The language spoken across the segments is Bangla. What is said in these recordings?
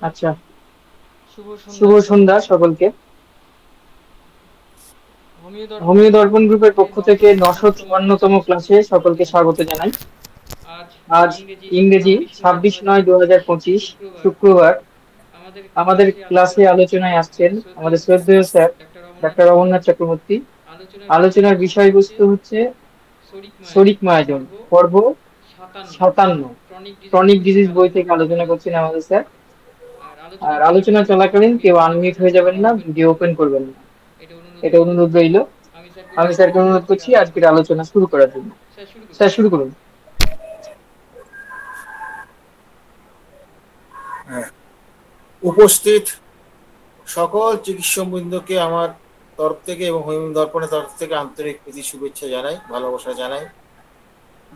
আচ্ছা, শুভ শুভ সন্ধ্যা সন্ধ্যা সকলকে। সকলকে। হোমিও দর্পণ হোমিও গ্রুপের দর্পণ পক্ষ গ্রুপের থেকে পক্ষ থেকে নশো চুয়ান্নতম ক্লাসে 954তম ক্লাসে সকলকে স্বাগত সকলকে জানাই। স্বাগত জানাই। আজ আজ ইংরেজি ইংরেজি 26/9 ছাব্বিশ নয় দু হাজার পঁচিশ শুক্রবার শুক্রবার। আমাদের আমাদের ক্লাসে ক্লাসে আলোচনায় আসছেন আলোচনায় আসছেন আমাদের আমাদের শ্রদ্ধেয় স্যার শ্রদ্ধেয় sir doctor Amarnath doctor Amarnath Chakraborty. Chakraborty. আলোচনার আলোচনার বিষয়বস্তু হচ্ছে বিষয়বস্তু হচ্ছে শরিক শরিক মায়োজন মায়োজন পর্ব পর্ব 57, 57। ক্রনিক ডিজিজ ক্রনিক বই থেকে ডিজিজ বই আলোচনা থেকে করছেন আলোচনা আমাদের করছেন স্যার। আমাদের স্যার। আর আর আলোচনা আলোচনা চলাকালীন কেউ চলাকালীন কেউ আনমিউট হয়ে আনমিউট যাবেন হয়ে না, যাবেন ভিডিও না, ওপেন ভিডিও করবেন ওপেন না, করবেন না। এটা অনুরোধ এটা রইল। অনুরোধ রইল। আমি স্যারকে আমি অনুরোধ স্যারকে করছি অনুরোধ আজকের করছি আলোচনা আজকের শুরু আলোচনা করার শুরু জন্য। করার জন্য। স্যার শুরু করুন। স্যার শুরু করুন। হ্যাঁ, উপস্থিত সকল চিকিৎসকবৃন্দকে আমার তরফ থেকে এবং হোমিও দর্পণের তরফ থেকে আন্তরিক প্রীতি শুভেচ্ছা জানাই, ভালোবাসা জানাই।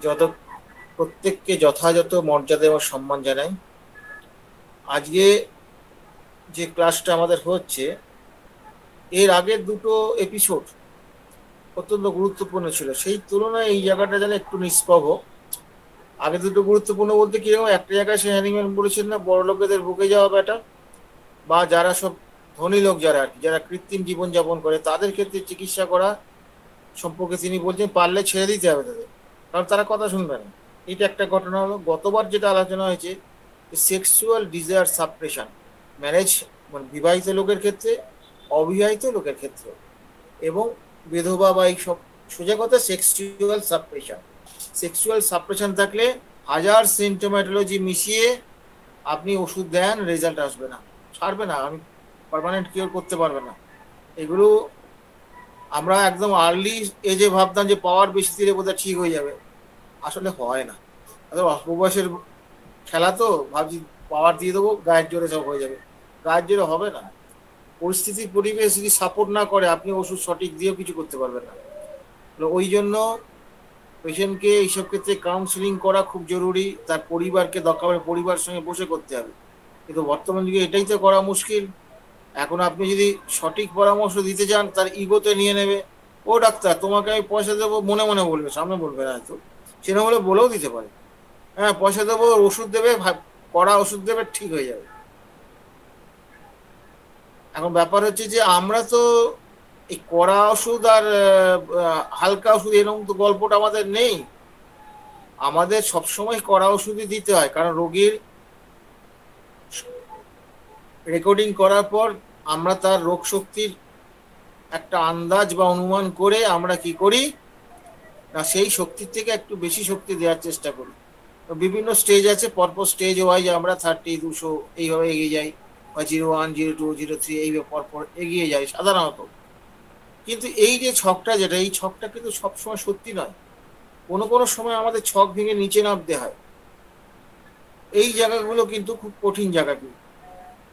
যত প্রত্যেককে যথাযথ মর্যাদা এবং সম্মান জানাই। আজকে যে ক্লাসটা আমাদের হচ্ছে, এর আগের দুটো এপিসোড অত্যন্ত গুরুত্বপূর্ণ ছিল, সেই তুলনায় এই জায়গাটা যেন একটু নিষ্প্রভ। আগে দুটো গুরুত্বপূর্ণ বলতে কিরকম, একটা জায়গায় সে হ্যানিম্যান বলেছেন না, বড় লোকেদের বুকে যাওয়া ব্যাটা, বা যারা সব ধনী লোক যারা আর কি, যারা কৃত্রিম জীবনযাপন করে তাদের ক্ষেত্রে চিকিৎসা করা সম্পর্কে তিনি বলছেন পারলে ছেড়ে দিতে হবে তাদের, কারণ তারা কথা শুনবে না। এটা একটা ঘটনা হলো। গতবার যেটা আলোচনা হয়েছে, সেক্সুয়াল ডিজায়ার সাপ্রেশন, ম্যারেজ মানে বিবাহিত লোকের ক্ষেত্রে, অবিবাহিত লোকের ক্ষেত্রে, এবং বিধবা বা এইসব, সোজা কথা সেক্সুয়াল সাপ্রেশন। সেক্সুয়াল সাপ্রেশন থাকলে হাজার সিমটোম্যাটোলজি মিশিয়ে আপনি ওষুধ দেন, রেজাল্ট আসবে না, ছাড়বে না, আমি পার্মানেন্ট কিওর করতে পারবে না। এগুলো আমরা একদম আর্লি এজে ভাবতাম যে পাওয়ার বেশি দিলে বোধহয় ঠিক হয়ে যাবে, আসলে হয় না। অল্প বয়সের খেলা তো, ভাবছি পাওয়ার দিয়ে দেবো, গায়ের জোরে সব হয়ে যাবে, গায়ের জোরে হবে না। পরিস্থিতি পরিবেশ যদি সাপোর্ট না করে আপনি ওষুধ সঠিক দিয়েও কিছু করতে পারবেন না। ওই জন্য পেশেন্টকে এইসব ক্ষেত্রে কাউন্সিলিং করা খুব জরুরি, তার পরিবারকে দরকার হলে পরিবারের সঙ্গে বসে করতে হবে। কিন্তু বর্তমান যুগে এটাই তো করা মুশকিল। এখন আপনি যদি সঠিক পরামর্শ দিতে যান, তার ইগোতে নিয়ে নেবে। ও ডাক্তার, তোমাকে আমি পয়সা দেবো, মনে মনে বলবে, সামনে বলবে না হয়তো, সেরকম হলে বলেও দিতে পারে, হ্যাঁ পয়সা দেবো, ওষুধ দেবে, কড়া ওষুধ দেবে, ঠিক হয়ে যাবে। এখন ব্যাপার হচ্ছে যে আমরা তো এই কড়া ওষুধ আর হালকা ওষুধ এরকম তো গল্পটা আমাদের নেই। আমাদের সবসময় কড়া ওষুধই দিতে হয়, কারণ রোগীর রেকর্ডিং করার পর আমরা তার রোগ শক্তির একটা আন্দাজ বা অনুমান করে আমরা কি করি না, সেই শক্তির থেকে একটু বেশি শক্তি দেওয়ার চেষ্টা করি। বিভিন্ন স্টেজ আছে, পরপর স্টেজ ওয়াইজ আমরা 30, 200 এইভাবে এগিয়ে যাই, বা 01, 02, 03 এইভাবে পরপর এগিয়ে যাই সাধারণত। কিন্তু এই যে ছকটা, যেটা এই ছকটা কিন্তু সবসময় সত্যি নয়। কোনো কোনো সময় আমাদের ছক ভেঙে নিচে নামতে হয়। এই জায়গাগুলো কিন্তু খুব কঠিন জায়গা। কিন্তু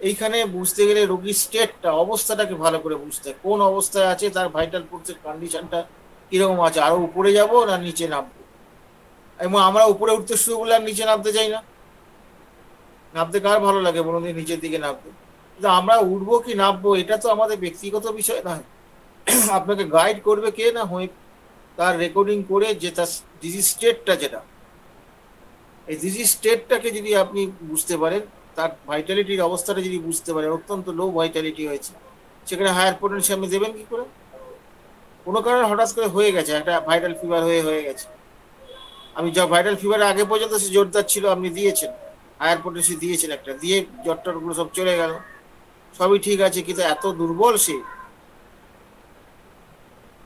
এইখানে বুঝতে গেলে রোগীর স্টেটটা, অবস্থাটাকে ভালো করে বুঝতে হয়, কোন অবস্থায় আছে, তার ভাইটাল ফোর্সের কন্ডিশনটা কিরকম আছে, আরো উপরে যাব না নিচে নামবো। এবং আমরা উপরে উঠতে শুরু করলে আর নিচে নামতে চাই না। নামতে কার ভালো লাগে বলুন, নিচের দিকে নামতে। কিন্তু আমরা উঠবো কি নামবো, এটা তো আমাদের ব্যক্তিগত বিষয় নয়। আপনাকে গাইড করবে কে না, হয়ে তার রেকর্ডিং করে যে তার ডিজিজ স্টেটটা, যেটা এই ডিজিজ স্টেটটাকে যদি আপনি বুঝতে পারেন, তার ভাইটালিটির অবস্থাটা যদি বুঝতে পারেন, অত্যন্ত লো ভাইটালিটি হয়েছে, সেখানে হায়ার পোটেনশিয়াল আপনি দেবেন কি করে? কোনো কারণে হঠাৎ করে হয়ে গেছে, একটা ভাইরাল ফিভার হয়ে গেছে, আমি যা ভাইরাল ফিভারের আগে পর্যন্ত সে জোরদার ছিল, আপনি দিয়েছেন হায়ার পোটেনশিয়াল দিয়েছেন একটা, দিয়ে জ্বরটরগুলো সব চলে গেল, সবই ঠিক আছে, কিন্তু এত দুর্বল সে।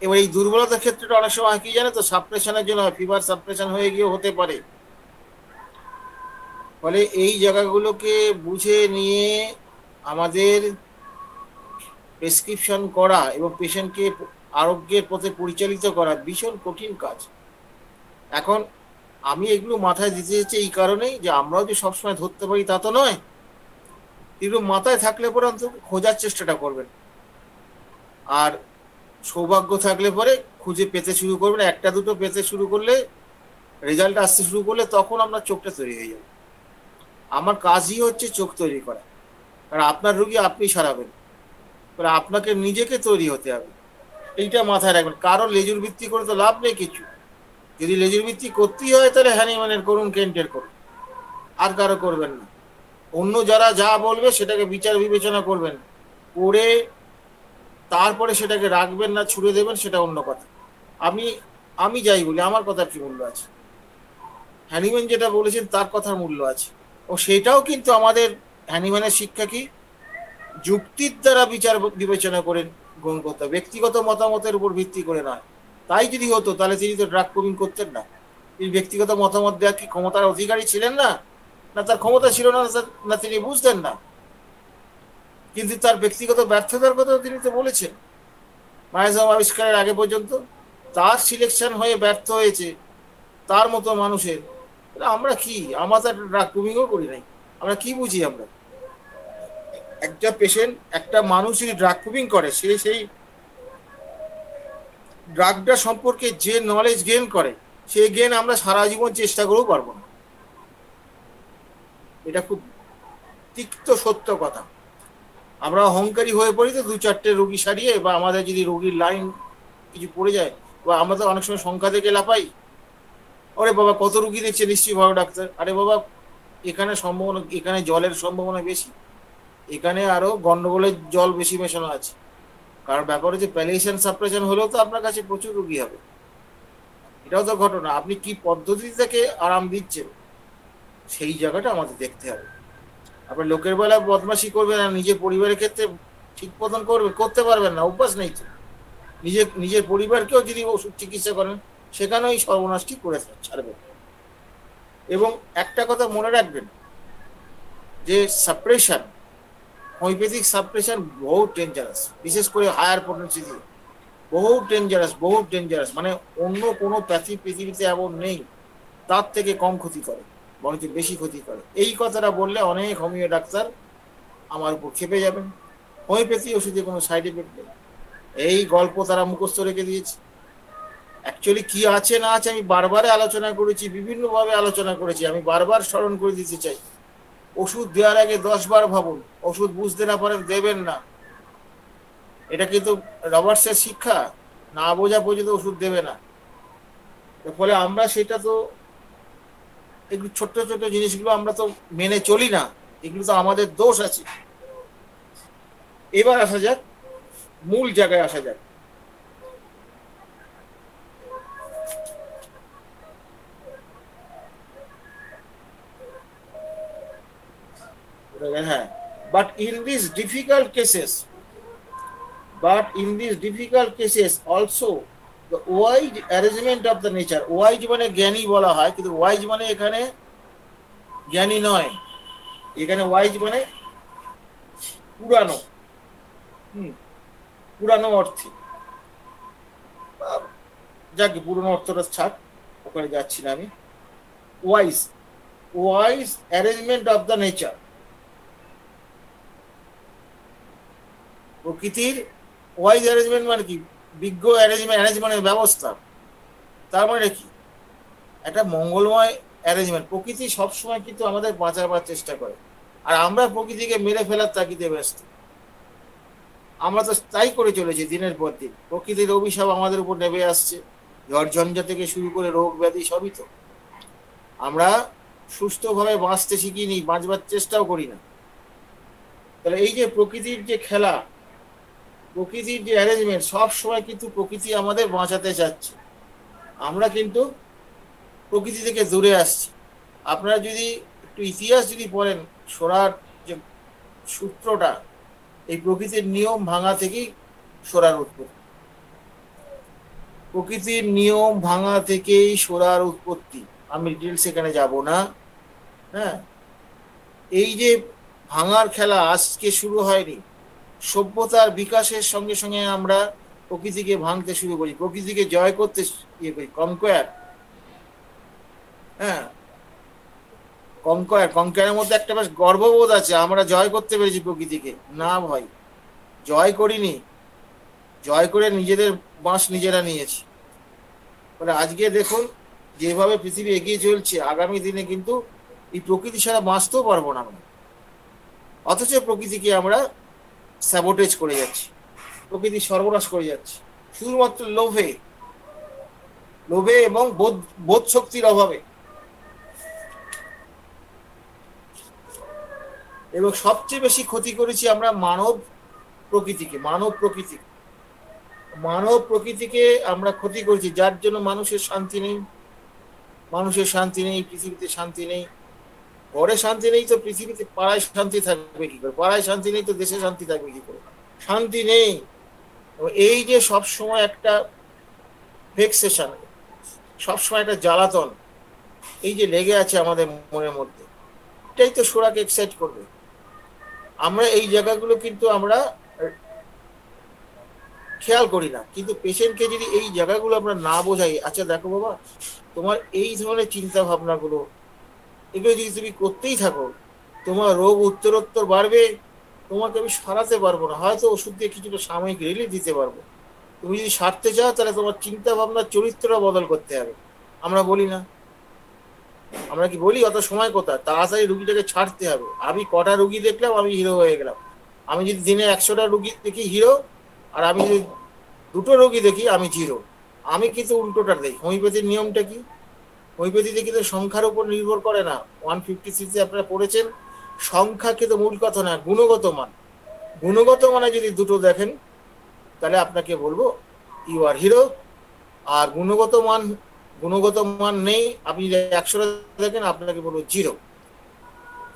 এবার এই দুর্বলতার ক্ষেত্রে অনেক সময় কি জানে তো, সাপ্রেশনের জন্য ফিভার সাপ্রেশন হয়ে গিয়ে হতে পারে। ফলে এই জায়গাগুলোকে বুঝে নিয়ে আমাদের প্রেসক্রিপশন করা এবং পেশেন্টকে আরোগ্যের পথে পরিচালিত করা ভীষণ কঠিন কাজ। এখন আমি এগুলো মাথায় দিতে চাইছি এই কারণেই যে আমরাও যে সবসময় ধরতে পারি তা তো নয়। এগুলো মাথায় থাকলে পরে অন্তত খোঁজার চেষ্টাটা করবেন, আর সৌভাগ্য থাকলে পরে খুঁজে পেতে শুরু করবেন। একটা দুটো পেতে শুরু করলে, রেজাল্ট আসতে শুরু করলে, তখন আপনার চোখটা তৈরি হয়ে যাবে। আমার কাজই হচ্ছে চোখ তৈরি করা, কারণ আপনার রুগী আপনি সারাবেন, আপনাকে নিজেকে তৈরি হতে হবে। এইটা মাথায় রাখবেন। কারো লেজুর ভিত্তি করে তো লাভ নেই কিছু। যদি লেজুর ভিত্তি করতেই হয়, তাহলে হ্যানিম্যানের করুন, কেন্টের করুন, আর কারো করবেন না। অন্য যারা যা বলবে সেটাকে বিচার বিবেচনা করবেন, করে তারপরে সেটাকে রাখবেন না ছুড়ে দেবেন, সেটা অন্য কথা। আমি আমি যাই বলি, আমার কথার কি মূল্য আছে? হ্যানিম্যান যেটা বলেছেন তার কথার মূল্য আছে। ও সেটাও কিন্তু আমাদের হ্যানিম্যানের শিক্ষা কি, যুক্তির দ্বারা বিচার বিবেচনা করে গ্রহণ করতে হবে, ব্যক্তিগত মতামতের উপর ভিত্তি করে নয়। তাই যদি হতো তাহলে তিনি তো ড্রাগ প্রবীণ করতেন না। তিনি ব্যক্তিগত মতামত দেওয়ার কি ক্ষমতার অধিকারী ছিলেন না? না তার ক্ষমতা ছিল না, না তিনি বুঝতেন না? কিন্তু তার ব্যক্তিগত ব্যর্থতার কথা তিনি তো বলেছেন মায়াজাম আবিষ্কারের আগে পর্যন্ত। তার সিলেকশন হয়ে ব্যর্থ হয়েছে তার মতো মানুষের। আমরা কি, আমরা তো ড্রাগ প্রবীণও করি নাই, আমরা কি বুঝি? আমরা একটা পেশেন্ট, একটা মানুষ যদি ড্রাগ প্রবীণ করে, সে সেই ড্রাগটা সম্পর্কে যে নলেজ গেইন করে, সেই গেইন আমরা সারা জীবন চেষ্টা করেও পারবো না। এটা খুব তিক্ত সত্য কথা। আমরা অহংকারী হয়ে পড়ি তো, দু চারটে রোগী সারিয়ে, বা আমাদের যদি রোগীর লাইন কিছু পড়ে যায়, বা আমরা তো অনেক সময় সংখ্যা থেকে লাফাই, আরে বাবা কত রুগী দেখছে, নিশ্চয়ই ভালো ডাক্তার। আরে বাবা এখানে সম্ভাবনা, এখানে জলের সম্ভাবনা বেশি, এখানে আরো গন্ডগোলের জল বেশি মেশানো আছে। কারণ ব্যাপার হচ্ছে প্যালিয়েশন সাপ্রেশন হলেও তো আপনার কাছে প্রচুর রুগী হবে। এটাও তো ঘটনা। আপনি কি পদ্ধতি থেকে আরাম দিচ্ছেন, সেই জায়গাটা আমাদের দেখতে হবে। আপনার লোকের বেলা বদমাশি করবেন আর নিজের পরিবারের ক্ষেত্রে ঠিক মতন করতে পারবেন না, অভ্যাস নেই তো। নিজের পরিবারকেও যদি ওষুধ চিকিৎসা করেন, সেখানেও এই সর্বনাশটি করে ছাড়বেন। এবং একটা কথা মনে রাখবেন, যে সাপ্রেশন, হোমিওপ্যাথিক সাপ্রেশন বহু ডেঞ্জারাস, বিশেষ করে হায়ার পোটেন্সি দিয়ে বহু ডেঞ্জারাস, বহু ডেঞ্জারাস। মানে অন্য কোনো প্যাথি পৃথিবীতে এমন নেই তার থেকে কম ক্ষতি করে, বরঞ্চ বেশি ক্ষতি করে। এই কথাটা বললে অনেক হোমিও ডাক্তার আমার উপর খেপে যাবেন। হোমিওপ্যাথি ওষুধে কোনো সাইড এফেক্ট নেই, এই গল্প তারা মুখস্থ রেখে দিয়েছে। অ্যাকচুয়ালি কি আছে না আছে আমি বারবারে আলোচনা করেছি, বিভিন্নভাবে আলোচনা করেছি। আমি বারবার স্মরণ করে দিতে চাই, ওষুধ দেওয়ার আগে 10 বার ভাবুন। ওষুধ বুঝতে না পারেন দেবেন না, এটা কিন্তু রবার্টসের শিক্ষা। না বোঝা পর্যন্ত ওষুধ দেবে না। ফলে আমরা সেটা তো, এগুলো ছোট্ট ছোট্ট জিনিসগুলো আমরা তো মেনে চলি না, এগুলো তো আমাদের দোষ আছে। এবার আসা যাক, মূল জায়গায় আসা যাক। হ্যাঁ, but in this difficult cases, also the wise arrangement of the nature, wise মানে জ্ঞানী বলা হয়, কিন্তু wise মানে এখানে জ্ঞানী নয়, এখানে wise মানে পুরানো। পুরানো অর্থে, যাক পুরনো অর্থটা ছাড়, ওখানে যাচ্ছি না আমি। Wise arrangement of the nature, প্রকৃতির ওয়াইজ অ্যারেঞ্জমেন্ট মানে কি? বিজ্ঞ অ্যারেঞ্জমেন্টের ব্যবস্থা। তার মানে কি? একটা মঙ্গলময় অ্যারেঞ্জমেন্ট। প্রকৃতি সবসময় কিন্তু আমাদের বাঁচাবার চেষ্টা করে, আর আমরা প্রকৃতিকে মেরে ফেলার তাগিদে ব্যস্ত। আমরা তো তাই করে চলেছি দিনের পর দিন। প্রকৃতির অভিশাপ আমাদের উপর নেমে আসছে, ঝড় ঝঞ্ঝা থেকে শুরু করে রোগ ব্যাধি সবই তো। আমরা সুস্থভাবে বাঁচতে শিখিনি, বাঁচবার চেষ্টাও করি না। তাহলে এই যে প্রকৃতির যে খেলা, প্রকৃতির যে অ্যারেঞ্জমেন্ট, সব সময় কিন্তু প্রকৃতি আমাদের বাঁচাতে চাচ্ছে, আমরা কিন্তু প্রকৃতি থেকে দূরে আসছি। আপনারা যদি একটু ইতিহাস যদি পড়েন, সোরার যে সূত্রটা, এই প্রকৃতির নিয়ম ভাঙা থেকেই সোরার উৎপত্তি। প্রকৃতির নিয়ম ভাঙা থেকেই সোরার উৎপত্তি। আমি ডিটেলস এখানে যাব না। হ্যাঁ, এই যে ভাঙার খেলা আজকে শুরু হয়নি, সভ্যতার বিকাশের সঙ্গে সঙ্গে আমরা প্রকৃতিকে ভাঙতে শুরু করি, প্রকৃতিকে জয় করতে ইয়ে করি, কনকোয়ার। হ্যাঁ, কনকোয়ারের মধ্যে একটা বেশ গর্ববোধ আছে, আমরা জয় করতে পেরেছি প্রকৃতিকে। না ভাই, জয় করিনি, জয় করে নিজেদের বাঁশ নিজেরা নিয়েছি। মানে আজকে দেখুন যেভাবে পৃথিবী এগিয়ে চলছে, আগামী দিনে কিন্তু এই প্রকৃতি ছাড়া বাঁচতেও পারবো না আমরা। অথচ প্রকৃতিকে আমরা স্যাবোটেজ করে যাচ্ছি, প্রকৃতি সর্বনাশ করে যাচ্ছি, শুধুমাত্র লোভে এবং বোধ শক্তির অভাবে। এবং সবচেয়ে বেশি ক্ষতি করেছি আমরা মানব প্রকৃতিকে আমরা ক্ষতি করেছি, যার জন্য মানুষের শান্তি নেই, পৃথিবীতে শান্তি নেই। ঘরে শান্তি নেই তো পৃথিবীতে পাড়ায় শান্তি থাকবে কি করে? পাড়ায় শান্তি নেই তো দেশে শান্তি থাকবে কি করে? শান্তি নেই। এই যে সবসময় একটা ভেক্সেশন, সবসময় একটা জ্বালাতন এই যে লেগে আছে আমাদের মনের মধ্যে, এটাই তো সোরাকে এক্সাইট করবে। আমরা এই জায়গাগুলো কিন্তু আমরা খেয়াল করি না, কিন্তু পেশেন্টকে যদি এই জায়গাগুলো আমরা না বোঝাই, আচ্ছা দেখো বাবা, তোমার এই ধরনের চিন্তা ভাবনাগুলো, এগুলো যদি তুমি করতেই থাকো, তোমার রোগ উত্তরোত্তর বাড়বে, তোমাকে আমি সারাতে পারবো না, হয়তো ওষুধ দিয়ে কিছুটা সাময়িক রিলিফ দিতে পারবো। তুমি যদি সারতে চাও তাহলে তোমার চিন্তা ভাবনার চরিত্রটা বদল করতে হবে। আমরা বলি না? আমরা কি বলি অত সময় কোথায়? তাড়াতাড়ি রুগীটাকে ছাড়তে হবে। আমি কটা রুগী দেখলাম, আমি হিরো হয়ে গেলাম। আমি যদি দিনে 100টা রুগী দেখি হিরো, আর আমি যদি 2টো রোগী দেখি আমি জিরো। আমি কিন্তু উল্টোটা দেখি। হোমিওপ্যাথির নিয়মটা কি? হোমিওপ্যাথিতে কিন্তু সংখ্যার উপর নির্ভর করে না। 156 আপনারা পড়েছেন, সংখ্যা কিন্তু মূল কথা না, গুণগত মান। গুণগত মানে যদি 2টো দেখেন তাহলে আপনাকে বলবো ইউ আর হিরো। আর গুণগত মান নেই, আপনি যদি 100টা দেখেন আপনাকে বলবো জিরো।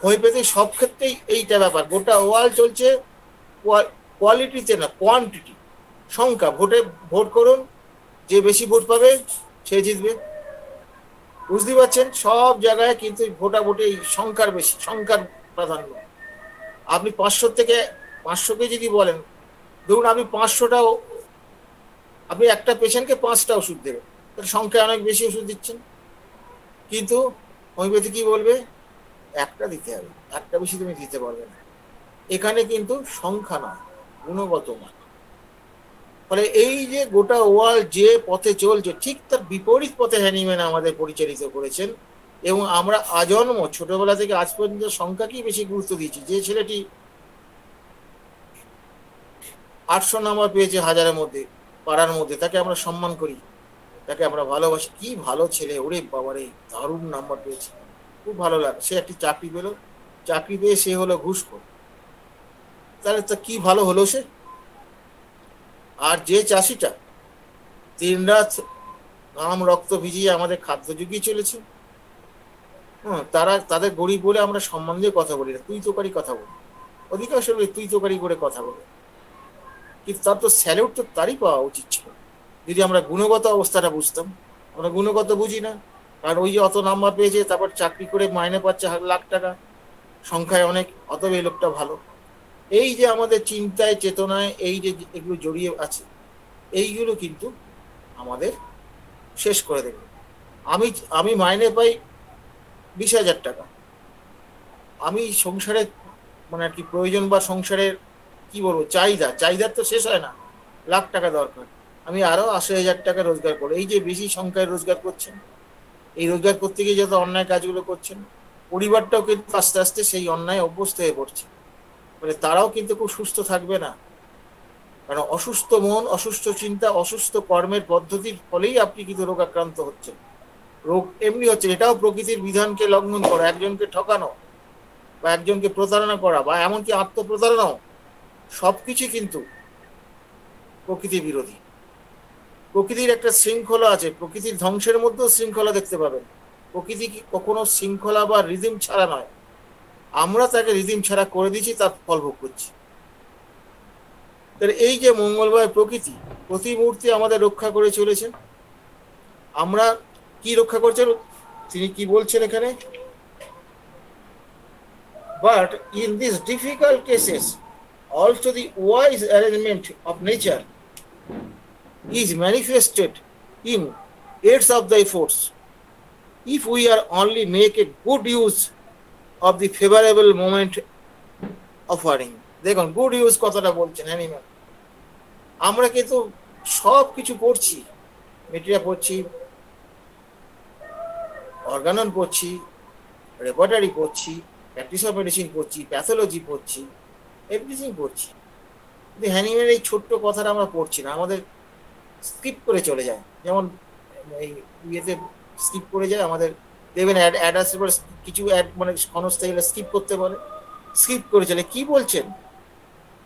হোমিওপ্যাথি সব ক্ষেত্রেই এইটা ব্যাপার। গোটা ওয়ার্ল্ড চলছে কোয়ালিটিতে না, কোয়ান্টিটি, সংখ্যা। ভোট করুন, যে বেশি ভোট পাবে সে জিতবে। বুঝতে পারছেন? সব জায়গায় কিন্তু ভোটাভুটি সংখ্যার বেশি, সংখ্যার প্রাধান্য। আপনি 500কে যদি বলেন, ধরুন আপনি 500টা, আপনি একটা পেশেন্টকে 5টা ওষুধ দেবেন, সংখ্যা অনেক বেশি ওষুধ দিচ্ছেন। কিন্তু হোমিওপ্যাথি কি বলবে? একটা দিতে হবে, একটা বেশি তুমি দিতে পারবে না। এখানে কিন্তু সংখ্যা নয়, গুণগত মান। ফলে এই যে গোটা ওয়ার্ল্ড যে পথে চলছে, ঠিক তার বিপরীত পথে হ্যানিম্যান আমাদের পরিচালিত করেছেন। এবং আমরা আজন্ম ছোটবেলা থেকে আজ পর্যন্ত সংখ্যাকেই বেশি গুরুত্ব দিয়েছি। যে ছেলেটি 800 নাম্বার পেয়েছে 1000-এর মধ্যে, পাড়ার মধ্যে, তাকে আমরা সম্মান করি, তাকে আমরা ভালোবাসি। কি ভালো ছেলে, ওরে বাবারে দারুণ নাম্বার পেয়েছে, খুব ভালো লাগে। সে একটি চাকরি পেল, চাকরি পেয়ে সে হলো ঘুষখোর। তাহলে তো কি ভালো হলো সে? আর যে চাষিটা দিনরাত ঘাম রক্ত ভিজিয়ে আমাদের খাদ্য জুগিয়ে চলেছে, তাদের গরিব বলে আমরা সম্মান দিয়ে কথা বলি না, তুই তোকারি কথা বলি। অধিকাংশ লোক তুই তোকারি করে কথা বলে, কিন্তু তার তো স্যালিউট তো তারই পাওয়া উচিত ছিল যদি আমরা গুণগত অবস্থাটা বুঝতাম। আমরা গুণগত বুঝি না, কারণ ওই যে অত নাম্বার পেয়েছে, তারপর চাকরি করে মাইনে পাচ্ছে লাখ টাকা, সংখ্যায় অনেক, অতএব এই লোকটা ভালো। এই যে আমাদের চিন্তায় চেতনায় এই যে এগুলো জড়িয়ে আছে, এইগুলো কিন্তু আমাদের শেষ করে দেবে। আমি মাইনে পাই 20,000 টাকা, আমি সংসারে মানে আর কি প্রয়োজন বা সংসারের কি বলবো চাহিদার তো শেষ হয় না, লাখ টাকা দরকার। আমি আরো 80,000 টাকা রোজগার করি। এই যে বেশি সংখ্যায় রোজগার করছেন, এই রোজগার করতে গিয়ে যত অন্যায় কাজগুলো করছেন, পরিবারটাও কিন্তু আস্তে আস্তে সেই অন্যায় অভ্যস্ত হয়ে পড়ছে। মানে তারাও কিন্তু খুব সুস্থ থাকবে না, কারণ অসুস্থ মন, অসুস্থ চিন্তা, অসুস্থ কর্মের পদ্ধতির ফলেই আপনি কিন্তু রোগাক্রান্ত হচ্ছেন। রোগ এমনি হচ্ছে, এটাও প্রকৃতির বিধানকে লঙ্ঘন করা, একজনকে ঠকানো বা একজনকে প্রতারণা করা বা এমনকি আত্মপ্রতারণাও, সবকিছু কিন্তু প্রকৃতির বিরোধী। প্রকৃতির একটা শৃঙ্খলা আছে, প্রকৃতির ধ্বংসের মধ্যেও শৃঙ্খলা দেখতে পাবেন। প্রকৃতি কি কখনো শৃঙ্খলা বা রিদিম ছাড়া নয়, আমরা তাকে রিদিম ছাড়া করে দিচ্ছি, তার ফল ভোগ করছি। তাহলে এই যে মঙ্গলময় প্রকৃতি প্রতি মুহূর্তে আমাদের রক্ষা করে চলেছেন, আমরা কি রক্ষা করছেন? তিনি কি বলছেন এখানে? But in this difficult cases also the wise arrangement of nature is manifested in aids of thy force, if we are only make a good use of the favorable moment offering. দেখুন গুড ইউজ কথাটা বলছেন অ্যানিম্যাল। আমরা কিন্তু সব কিছু পড়ছি, মেটেরিয়া পড়ছি, অর্গানন পড়ছি, রেপার্টারি পড়ছি, প্র্যাকটিস অফ মেডিসিন পড়ছি, প্যাথোলজি পড়ছি, এভরিথিং পড়ছি, কিন্তু হ্যানিম্যানের এই ছোট্ট কথাটা আমরা পড়ছি না, আমাদের স্কিপ করে চলে যায়। যেমন এই ইয়েতে স্কিপ করে যায় আমাদের, দেখবেন অ্যাড আসে পরে কিছু অ্যাড মানে ক্ষণস্থায়ী স্কিপ করতে বলে, স্কিপ করে চলে। কি বলছেন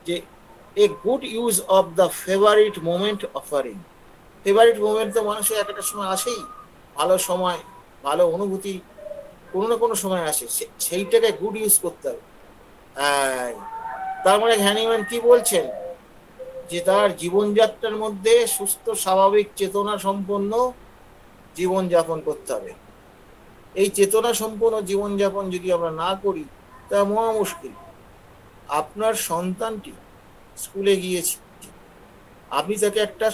যে a good use of the favourite moment offering. Favourite moment তো মানুষের একটা সময় আসেই, ভালো সময়, ভালো অনুভূতি কোনো না কোনো সময় আসে, সেইটাকে গুড ইউজ করতে হবে। তার মানে হ্যানিম্যান কি বলছেন যে তার জীবনযাত্রার মধ্যে সুস্থ স্বাভাবিক চেতনা সম্পন্ন জীবনযাপন করতে হবে। এই চেতনা সম্পন্ন জীবনযাপন যদি আমরা না করি তা মহা মুশকিল। আপনার সন্তানটি স্কুলে গিয়েছে, আপনি তাকে একটা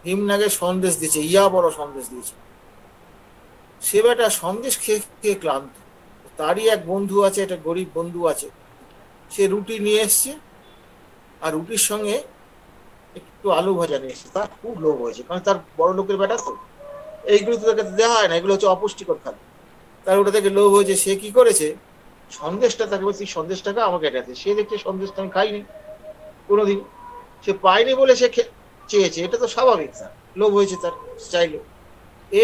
হিমনাগে সন্দেশ দিয়েছে, ইয়া বড় সন্দেশ দিয়েছে, সে বেটা সন্দেশ খেয়ে খেয়ে ক্লান্ত। তারই এক বন্ধু আছে, একটা গরিব বন্ধু আছে, সে রুটি নিয়ে এসছে আর রুটির সঙ্গে একটু আলু ভাজা নিয়ে এসছে। তার খুব লোভ হয়েছে, কারণ তার বড় লোকের বেটা তো, এইগুলো তো তাকে দেওয়া হয় না, এগুলো হচ্ছে অপুষ্টিকর খাদ্য। তার ওটা থেকে লোভ হয়েছে, সে কি করেছে, সন্দেশটা তাকে বলছি সন্দেশটাকে আমাকে এটা দে। সে দেখছে সন্দেশটা আমি খাইনি কোনোদিন, সে পায়নি বলে সে চেয়েছে, এটা তো স্বাভাবিক, তার লোভ হয়েছে, তার চাইলো,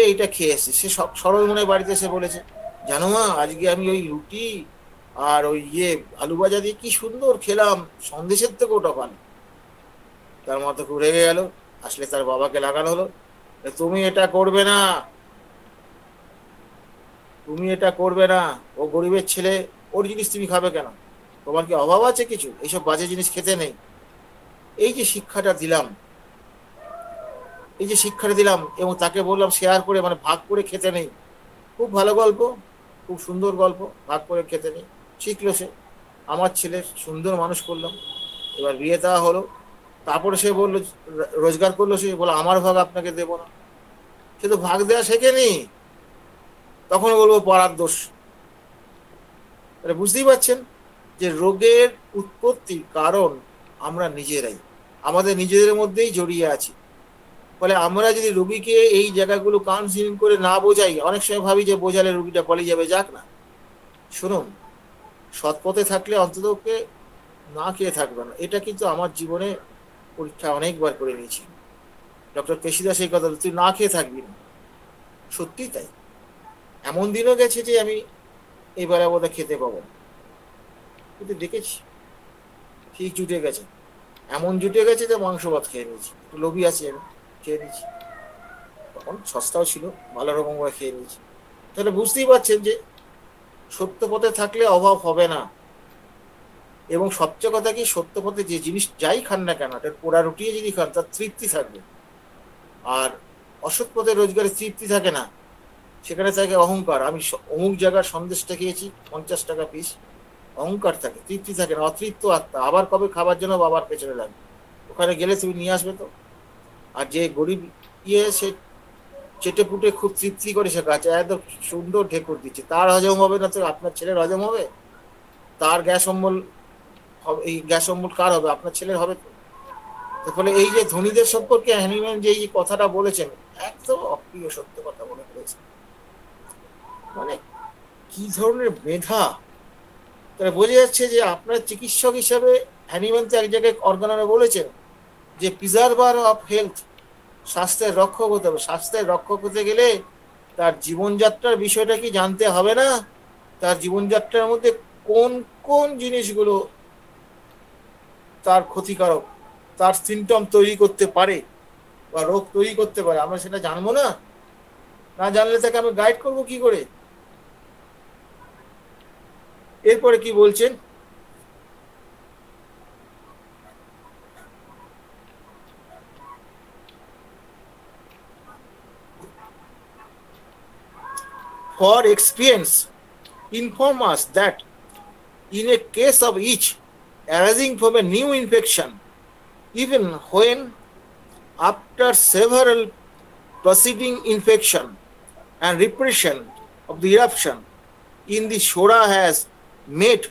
এইটা খেয়ে এসছে। সে সরল মনে বাড়িতে এসে বলেছে, জানো মা আজকে আমি ওই রুটি আর ওই আলু ভাজা দিয়ে কি সুন্দর খেলাম, সন্দেশের থেকে ওটা পান। তার মা তো খুব রেগে গেল, আসলে তার বাবাকে লাগানো হলো, তুমি এটা করবে না, তুমি এটা করবে না, ও গরিবের ছেলে, ওর জিনিস তুমি খাবে কেন, তোমার কি অভাব আছে কিছু, এইসব বাজে জিনিস খেতে নেই। এই যে শিক্ষাটা দিলাম, এই যে শিক্ষাটা দিলাম এবং তাকে বললাম শেয়ার করে, মানে ভাগ করে খেতে নেই। খুব ভালো গল্প, খুব সুন্দর গল্প, ভাগ করে খেতে নেই, শিখলো সে। আমার ছেলে সুন্দর মানুষ করলাম, এবার বিয়ে দেওয়া হলো, তারপরে সে বললো, রোজগার করলো, সে বললো আমার ভাগ আপনাকে দেবো না। সে তো ভাগ দেওয়া শেখেনি, তখন বলবো পাড়ার দোষ। বুঝতেই পারছেন যে রোগের উৎপত্তির কারণ আমরা নিজেরাই, আমাদের নিজেদের মধ্যেই জড়িয়ে আছি। ফলে আমরা যদি রোগীকে এই জায়গাগুলো কাউন্সিলিং করে না বোঝাই, অনেক সময় ভাবি যে বোঝালে রোগীটা পালিয়ে যাবে, যাক না। শুনুন, সৎ পথে থাকলে অন্তত ওকে না খেয়ে থাকবে না, এটা কিন্তু আমার জীবনে পরীক্ষা অনেকবার করে নিয়েছি। ডক্টর কেশি দাস এই কথা, তুই না খেয়ে থাকবি না, সত্যি তাই। এমন দিনও গেছে যে আমি এই বেলা বোধহয় খেতে পাবো না, কিন্তু দেখেছি ঠিক জুটে গেছে, এমন জুটে গেছে যে মাংস ভাত খেয়ে নিয়েছি, একটু লোভী আছে আমি, খেয়ে নিয়েছি। তখন সস্তাও ছিল, ভালো রকম করে খেয়ে নিয়েছি। তাহলে বুঝতেই পারছেন যে সত্য পথে থাকলে অভাব হবে না। এবং সবচেয়ে কথা কি, সত্য পথে যে জিনিস যাই খান না কেন, তার পোড়া রুটিয়ে যদি খান তার তৃপ্তি থাকবে। আর অসৎ পথে রোজগারে তৃপ্তি থাকে না, সেখানে থাকে অহংকার। আমি অমুক জায়গার সন্দেশটা খেয়েছি 50 টাকা পিস, অহংকার থাকে, তৃপ্তি থাকে না, অতৃপ্ত আত্মা, আবার কবে খাবার জন্য বাবার পেছনে লাগবে। ওখানে গেলে তুমি নিয়ে আসবে তো। আর যে গরিব সে চেটে পুটে খুব তৃপ্তি করে সে খাচ্ছে, একদম সুন্দর ঢেকুর দিচ্ছে, তার হজম হবে না তো আপনার ছেলের হজম হবে? তার গ্যাস অম্বল হবে, এই গ্যাস অম্বল কার হবে? আপনার ছেলের হবে তো। ফলে এই যে ধনীদের সম্পর্কে হ্যানিম্যান যে এই কথাটা বলেছেন, একদম অপ্রিয় সত্য কথা বলে ফেলেছেন। মানে কি ধরনের মেধা! তাহলে বোঝা যাচ্ছে যে আপনার চিকিৎসক হিসাবে হ্যানিম্যান তো এক জায়গায় অর্গানারে বলেছেন যে প্রিজার্ভার অফ হেলথ, স্বাস্থ্যের রক্ষক হতে হবে। স্বাস্থ্যের রক্ষক হতে গেলে তার জীবনযাত্রার বিষয়টা কি জানতে হবে না? তার জীবনযাত্রার মধ্যে কোন কোন জিনিসগুলো তার ক্ষতিকারক, তার সিমটম তৈরি করতে পারে বা রোগ তৈরি করতে পারে, আমরা সেটা জানবো না? না জানলে তাকে আমি গাইড করবো কি করে? এরপরে কি বলছেন, for experience inform us that in a case of each arising from a new infection, even when after several preceding infection and repression of the eruption in the Shora has made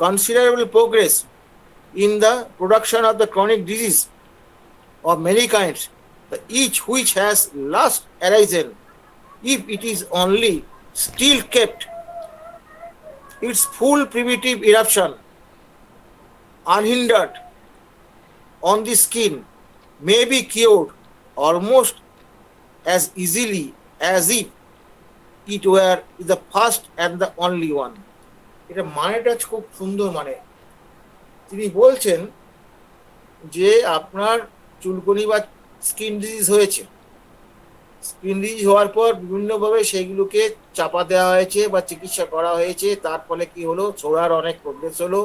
considerable progress in the production of the chronic disease of many kinds, each which has last arisen, if it is only still kept its full primitive eruption unhindered on the skin, may be cured almost as easily as if it were the first and the only one. এটা মানেটা খুব সুন্দর, মানে তিনি বলছেন যে আপনার চুলকনি বা স্কিন ডিজিজ হয়েছে, স্কিন ডিজিজ হওয়ার পর বিভিন্নভাবে সেইগুলোকে চাপা দেওয়া হয়েছে বা চিকিৎসা করা হয়েছে, তার ফলে কি হলো, ছোড়ার অনেক প্রোগ্রেস হলো,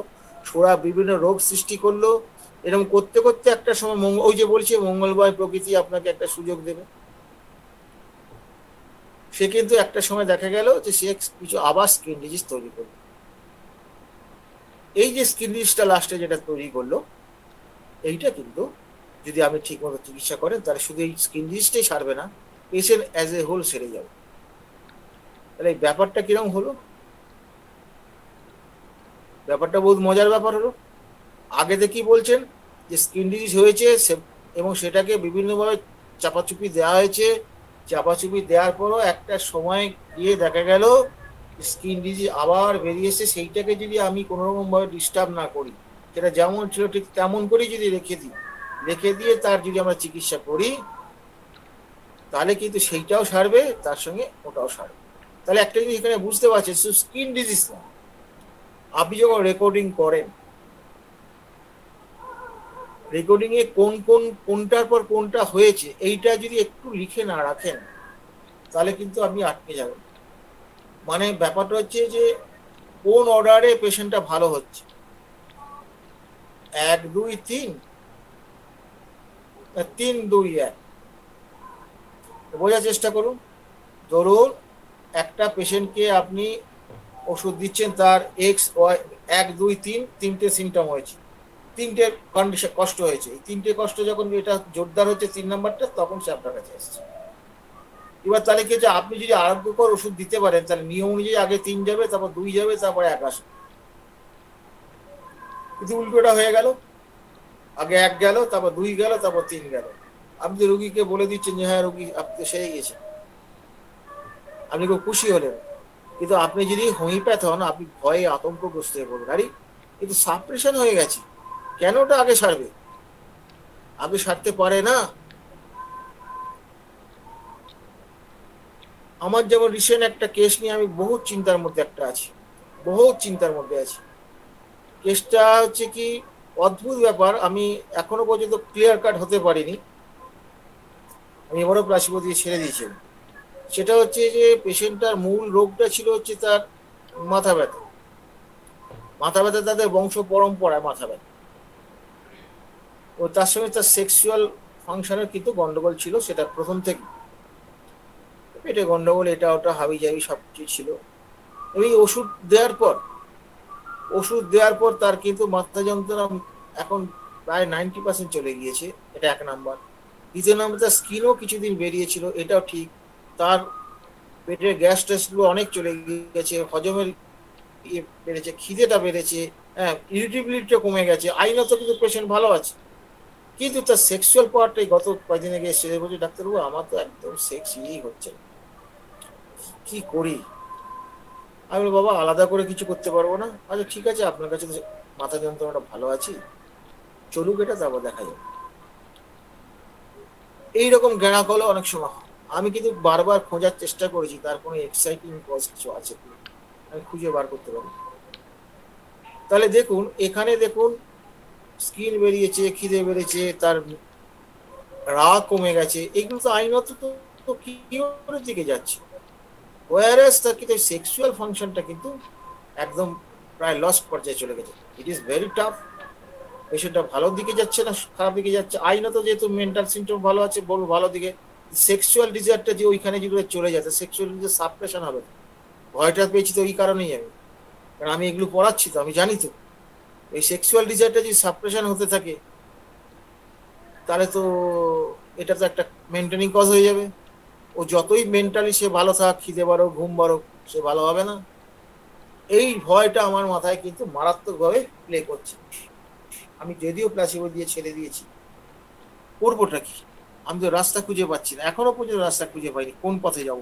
ছোড়া বিভিন্ন রোগ সৃষ্টি করলো। এরকম করতে করতে একটা সময় ওই যে বলছে মঙ্গলময় প্রকৃতি আপনাকে একটা সুযোগ দেবে, সে কিন্তু একটা সময় দেখা গেল যে সে কিছু আবার স্কিন ডিজিজ তৈরি করলো। এই যে স্কিন ডিজিজটা লাস্টে যেটা তৈরি করলো, এইটা কিন্তু যদি আপনি ঠিক মতো চিকিৎসা করেন তাহলে শুধু এই স্কিন ডিজিজটাই সারবে না, পেশেন্ট অ্যাজ এ হোল সেরে যাবে। তাহলে এই ব্যাপারটা কিরকম হলো, ব্যাপারটা বহুত মজার ব্যাপার হলো। আগে কি বলছেন যে স্কিন ডিজিজ হয়েছে এবং সেটাকে বিভিন্নভাবে চাপাচুপি দেওয়া হয়েছে, চাপাচুপি দেওয়ার পরও একটা সময় গিয়ে দেখা গেল স্কিন ডিজিজ আবার বেরিয়েছে, সেইটাকে যদি আমি কোনো রকম ভাবে ডিস্টার্ব না করি, সেটা যেমন ছিল ঠিক তেমন করেই যদি রেখে দিয়ে তার যদি আমরা চিকিৎসা করি, তাহলে কিন্তু সেইটাও সারবে, তার সঙ্গে ওটাও সারবে। তাহলে একটা জিনিস এখানে বুঝতে পারছেন, স্কিন ডিজিজ না, আপনি যখন রেকর্ডিং করেন, রেকর্ডিং এ কোনটার পর কোনটা হয়েছে এইটা যদি একটু লিখে না রাখেন, তাহলে কিন্তু আপনি আটকে যাবেন। মানে ব্যাপারটা হচ্ছে যে কোন অর্ডারে পেশেন্টটা ভালো হচ্ছে, 1 2 3 3 2 1, বোঝার চেষ্টা করুন। ধরুন একটা পেশেন্টকে আপনি ওষুধ দিচ্ছেন, তার এক্স ওয়াই 1 2 3 তিনটে সিমটম হয়েছে, তিনটে কন্ডিশন কষ্ট হয়েছে, এই তিনটে কষ্ট যখন এটা জোরদার হচ্ছে 3 নাম্বারটা, তখন সে আপনার কাছে এসছে। এবার তাহলে কি হচ্ছে, আপনি যদি আরোগ্যকর ওষুধ দিতে পারেন তাহলে নিয়ম অনুযায়ী আগে 3 যাবে, তারপর 2 যাবে, তারপরে 1 আসবে। কিন্তু উল্টোটা হয়ে গেল, আগে 1 গেল, তারপর 2 গেল, তারপর 3 গেল। আপনি রোগীকে বলে দিচ্ছেন যে হ্যাঁ রোগী আপনি সেরে গেছে, আপনি খুব খুশি হলেন। কিন্তু আপনি যদি হোমিওপ্যাথ হন, আপনি ভয়ে আতঙ্কগ্রস্ত হয়ে পড়বেন, আরে কিন্তু সাপ্রেশন হয়ে গেছে, কেন ওটা আগে সারবে, আপনি সারতে পারে না। আমার যেমন রিসেন্ট একটা কেস নিয়ে আমি বহুত চিন্তার মধ্যে আছি। কেসটা হচ্ছে কি অদ্ভুত ব্যাপার, আমি এখনো পর্যন্ত ক্লিয়ার কাট হতে পারিনি, আমি এবারও প্লাসিবো দিয়ে ছেড়ে দিয়েছিলাম। সেটা হচ্ছে যে পেশেন্টটার মূল রোগটা ছিল হচ্ছে তার মাথা ব্যথা, তাদের বংশ পরম্পরায় মাথা ব্যথা, ও তার সঙ্গে তার সেক্সুয়াল ফাংশনের কিন্তু গন্ডগোল ছিল, সেটা প্রথম থেকে পেটে গন্ডগোল, এটা ওটা হাবি জাবি সব কিছু ছিল। এবং ওষুধ দেওয়ার পর তার কিন্তু মাথা যন্ত্রণা এখন প্রায় 90% চলে গিয়েছে, এটা 1 নাম্বার। দ্বিতীয় নাম্বার, তার স্কিনও কিছুদিন বেরিয়েছিল, এটাও ঠিক। তার পেটের গ্যাস টেস্টগুলো অনেক চলে গিয়েছে, হজমের বেড়েছে, খিদেটা বেড়েছে, হ্যাঁ ইরিটেবিলিটিটা কমে গেছে, আইনত কিন্তু পেশেন্ট ভালো আছে। কিন্তু তার সেক্সুয়াল পাওয়ারটাই গত কয়েকদিন আগে এসে বলছে, ডাক্তারবাবু আমার তো একদম সেক্স ইয়েই হচ্ছে, কি করি। আমি বলি, বাবা আলাদা করে কিছু করতে পারবো না। আচ্ছা ঠিক আছে, আপনার কাছে মাথা যন্ত্রণাটা ভালো আছি, চলুক এটা, তারপর দেখা যাবে। এইরকম জ্ঞানাকল অনেক সময় হয়। আমি কিন্তু বারবার খোঁজার চেষ্টা করেছি তার কোনো এক্সাইটিং কজ কিছু আছে কি, আমি খুঁজে বার করতে পারি। তাহলে দেখুন এখানে দেখুন, স্কিন বেরিয়েছে, খিদে বেড়েছে, তার রাগ কমে গেছে, এগুলো তো আইনত তো কিওরের দিকে যাচ্ছে। ওয়ারাস তার কিন্তু সেক্সুয়াল ফাংশনটা কিন্তু একদম প্রায় লস্ট পর্যায়ে চলে গেছে। It is very tough. পেশেন্টটা ভালোর দিকে যাচ্ছে না খারাপ দিকে যাচ্ছে, আইনত যেহেতু মেন্টাল সিমটম ভালো আছে বলবো ভালো দিকে, সেক্সুয়াল ডিজায়ারটা যে ওইখানে যেগুলো চলে যাচ্ছে, সেক্সুয়াল ডিজায়ার সাপ্রেশন হবে। ভয়টা পেয়েছি তো ওই কারণেই আমি, কারণ আমি এগুলো পড়াচ্ছি তো, আমি জানি তো এই সেক্সুয়াল ডিজায়ারটা যদি সাপ্রেশন হতে থাকে, তাহলে তো এটা তো একটা মেনটেনিং কজ হয়ে যাবে। ও যতই মেন্টালি সে ভালো থাক, খিদে বাড়ুক, ঘুম বাড়ুক, সে ভালো হবে না। এই ভয়টা আমার মাথায় কিন্তু মারাত্মকভাবে প্লে করছে। আমি যদিও প্লাসিবো দিয়ে ছেড়ে দিয়েছি, করবোটা কি, আমি তো রাস্তা খুঁজে পাচ্ছি না, এখনো পর্যন্ত রাস্তা খুঁজে পাইনি কোন পথে যাব।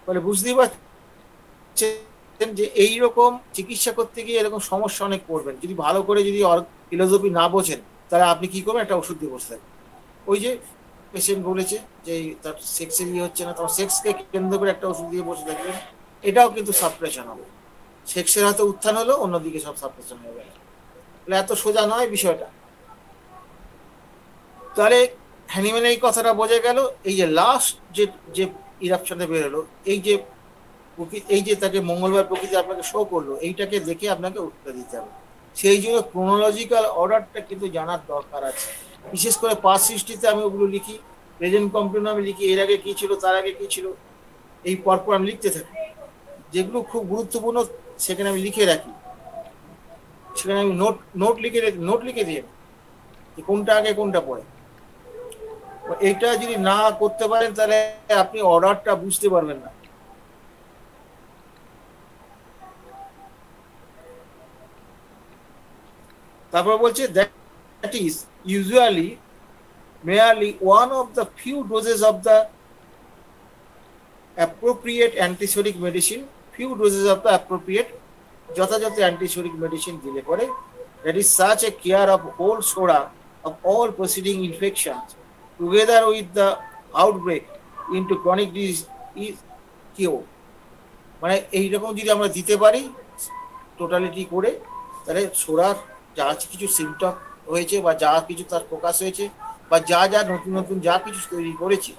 ফলে বুঝতেই পারছেন যে এইরকম চিকিৎসা করতে গিয়ে এরকম সমস্যা অনেক পড়বেন। যদি ভালো করে যদি ফিলোসফি না বোঝেন, তাহলে আপনি কি করবেন, একটা ওষুধ দিয়ে বসে থাকবেন। ওই যে পেশেন্ট বলেছে যে তার সেক্সের ইয়ে হচ্ছে না, তোমার সেক্সকে কেন্দ্র করে একটা ওষুধ দিয়ে বসে থাকবেন, এটাও কিন্তু সাপ্রেশন হবে। সেক্সের হয়তো উত্থান হলো, অন্যদিকে সব সাপ্রেশন হয়ে গেল। এত সোজা নয় বিষয়টা। তাহলে হ্যানিম্যান এই কথাটা বোঝা গেল। এই যে লাস্ট যে যে ইরাপশনে বেরোলো, এই যে তাকে মঙ্গলবার প্রকৃতি আপনাকে শো করলো, এইটাকে দেখে আপনাকে উত্তর দিতে হবে। সেই জন্য ক্রোনোলজিক্যাল অর্ডারটা কিন্তু জানার দরকার আছে। বিশেষ করে পাস্ট হিস্ট্রিতে আমি ওগুলো লিখি, প্রেজেন্ট কম্পিউটার আমি লিখি, এর আগে কি ছিল তার আগে কি ছিল, এই পরপর আমি লিখতে থাকি। যেগুলো খুব গুরুত্বপূর্ণ সেখানে আমি লিখে রাখি, সেখানে আমি নোট লিখে দিই কোনটা আগে কোনটা পরে। এইটা যদি না করতে পারেন তাহলে আপনি অর্ডারটা বুঝতে পারবেন না। তারপর বলছে that is usually merely one of the few doses of the appropriate antiseptic medicine, যথাযথ অ্যান্টিসেপ্টিক মেডিসিন দিলে পরে that is such a care of whole soda of all preceding infections together with the outbreak into chronic disease is cure। মানে এইরকম যদি আমরা দিতে পারি টোটালিটি করে, তাহলে সোডার যা কিছু সিমটম হয়েছে বা যা কিছু তার প্রকাশ হয়েছে বা যা যা নতুন নতুন যা কিছু তৈরি করেছি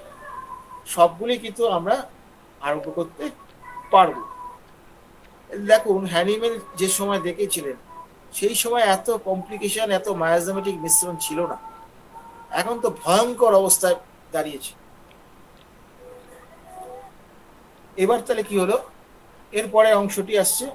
সবগুলি কিন্তু আমরা আরোগ্য করতে পারব। দেখুন হ্যানিম্যান যে সময় দেখেছিলেন সেই সময় এত কমপ্লিকেশন, এত মায়াজমেটিক মিশ্রণ ছিল না। এখন তো ভয়ঙ্কর অবস্থায় দাঁড়িয়েছে। এবার তাহলে কি হলো, এরপরে অংশটি আসছে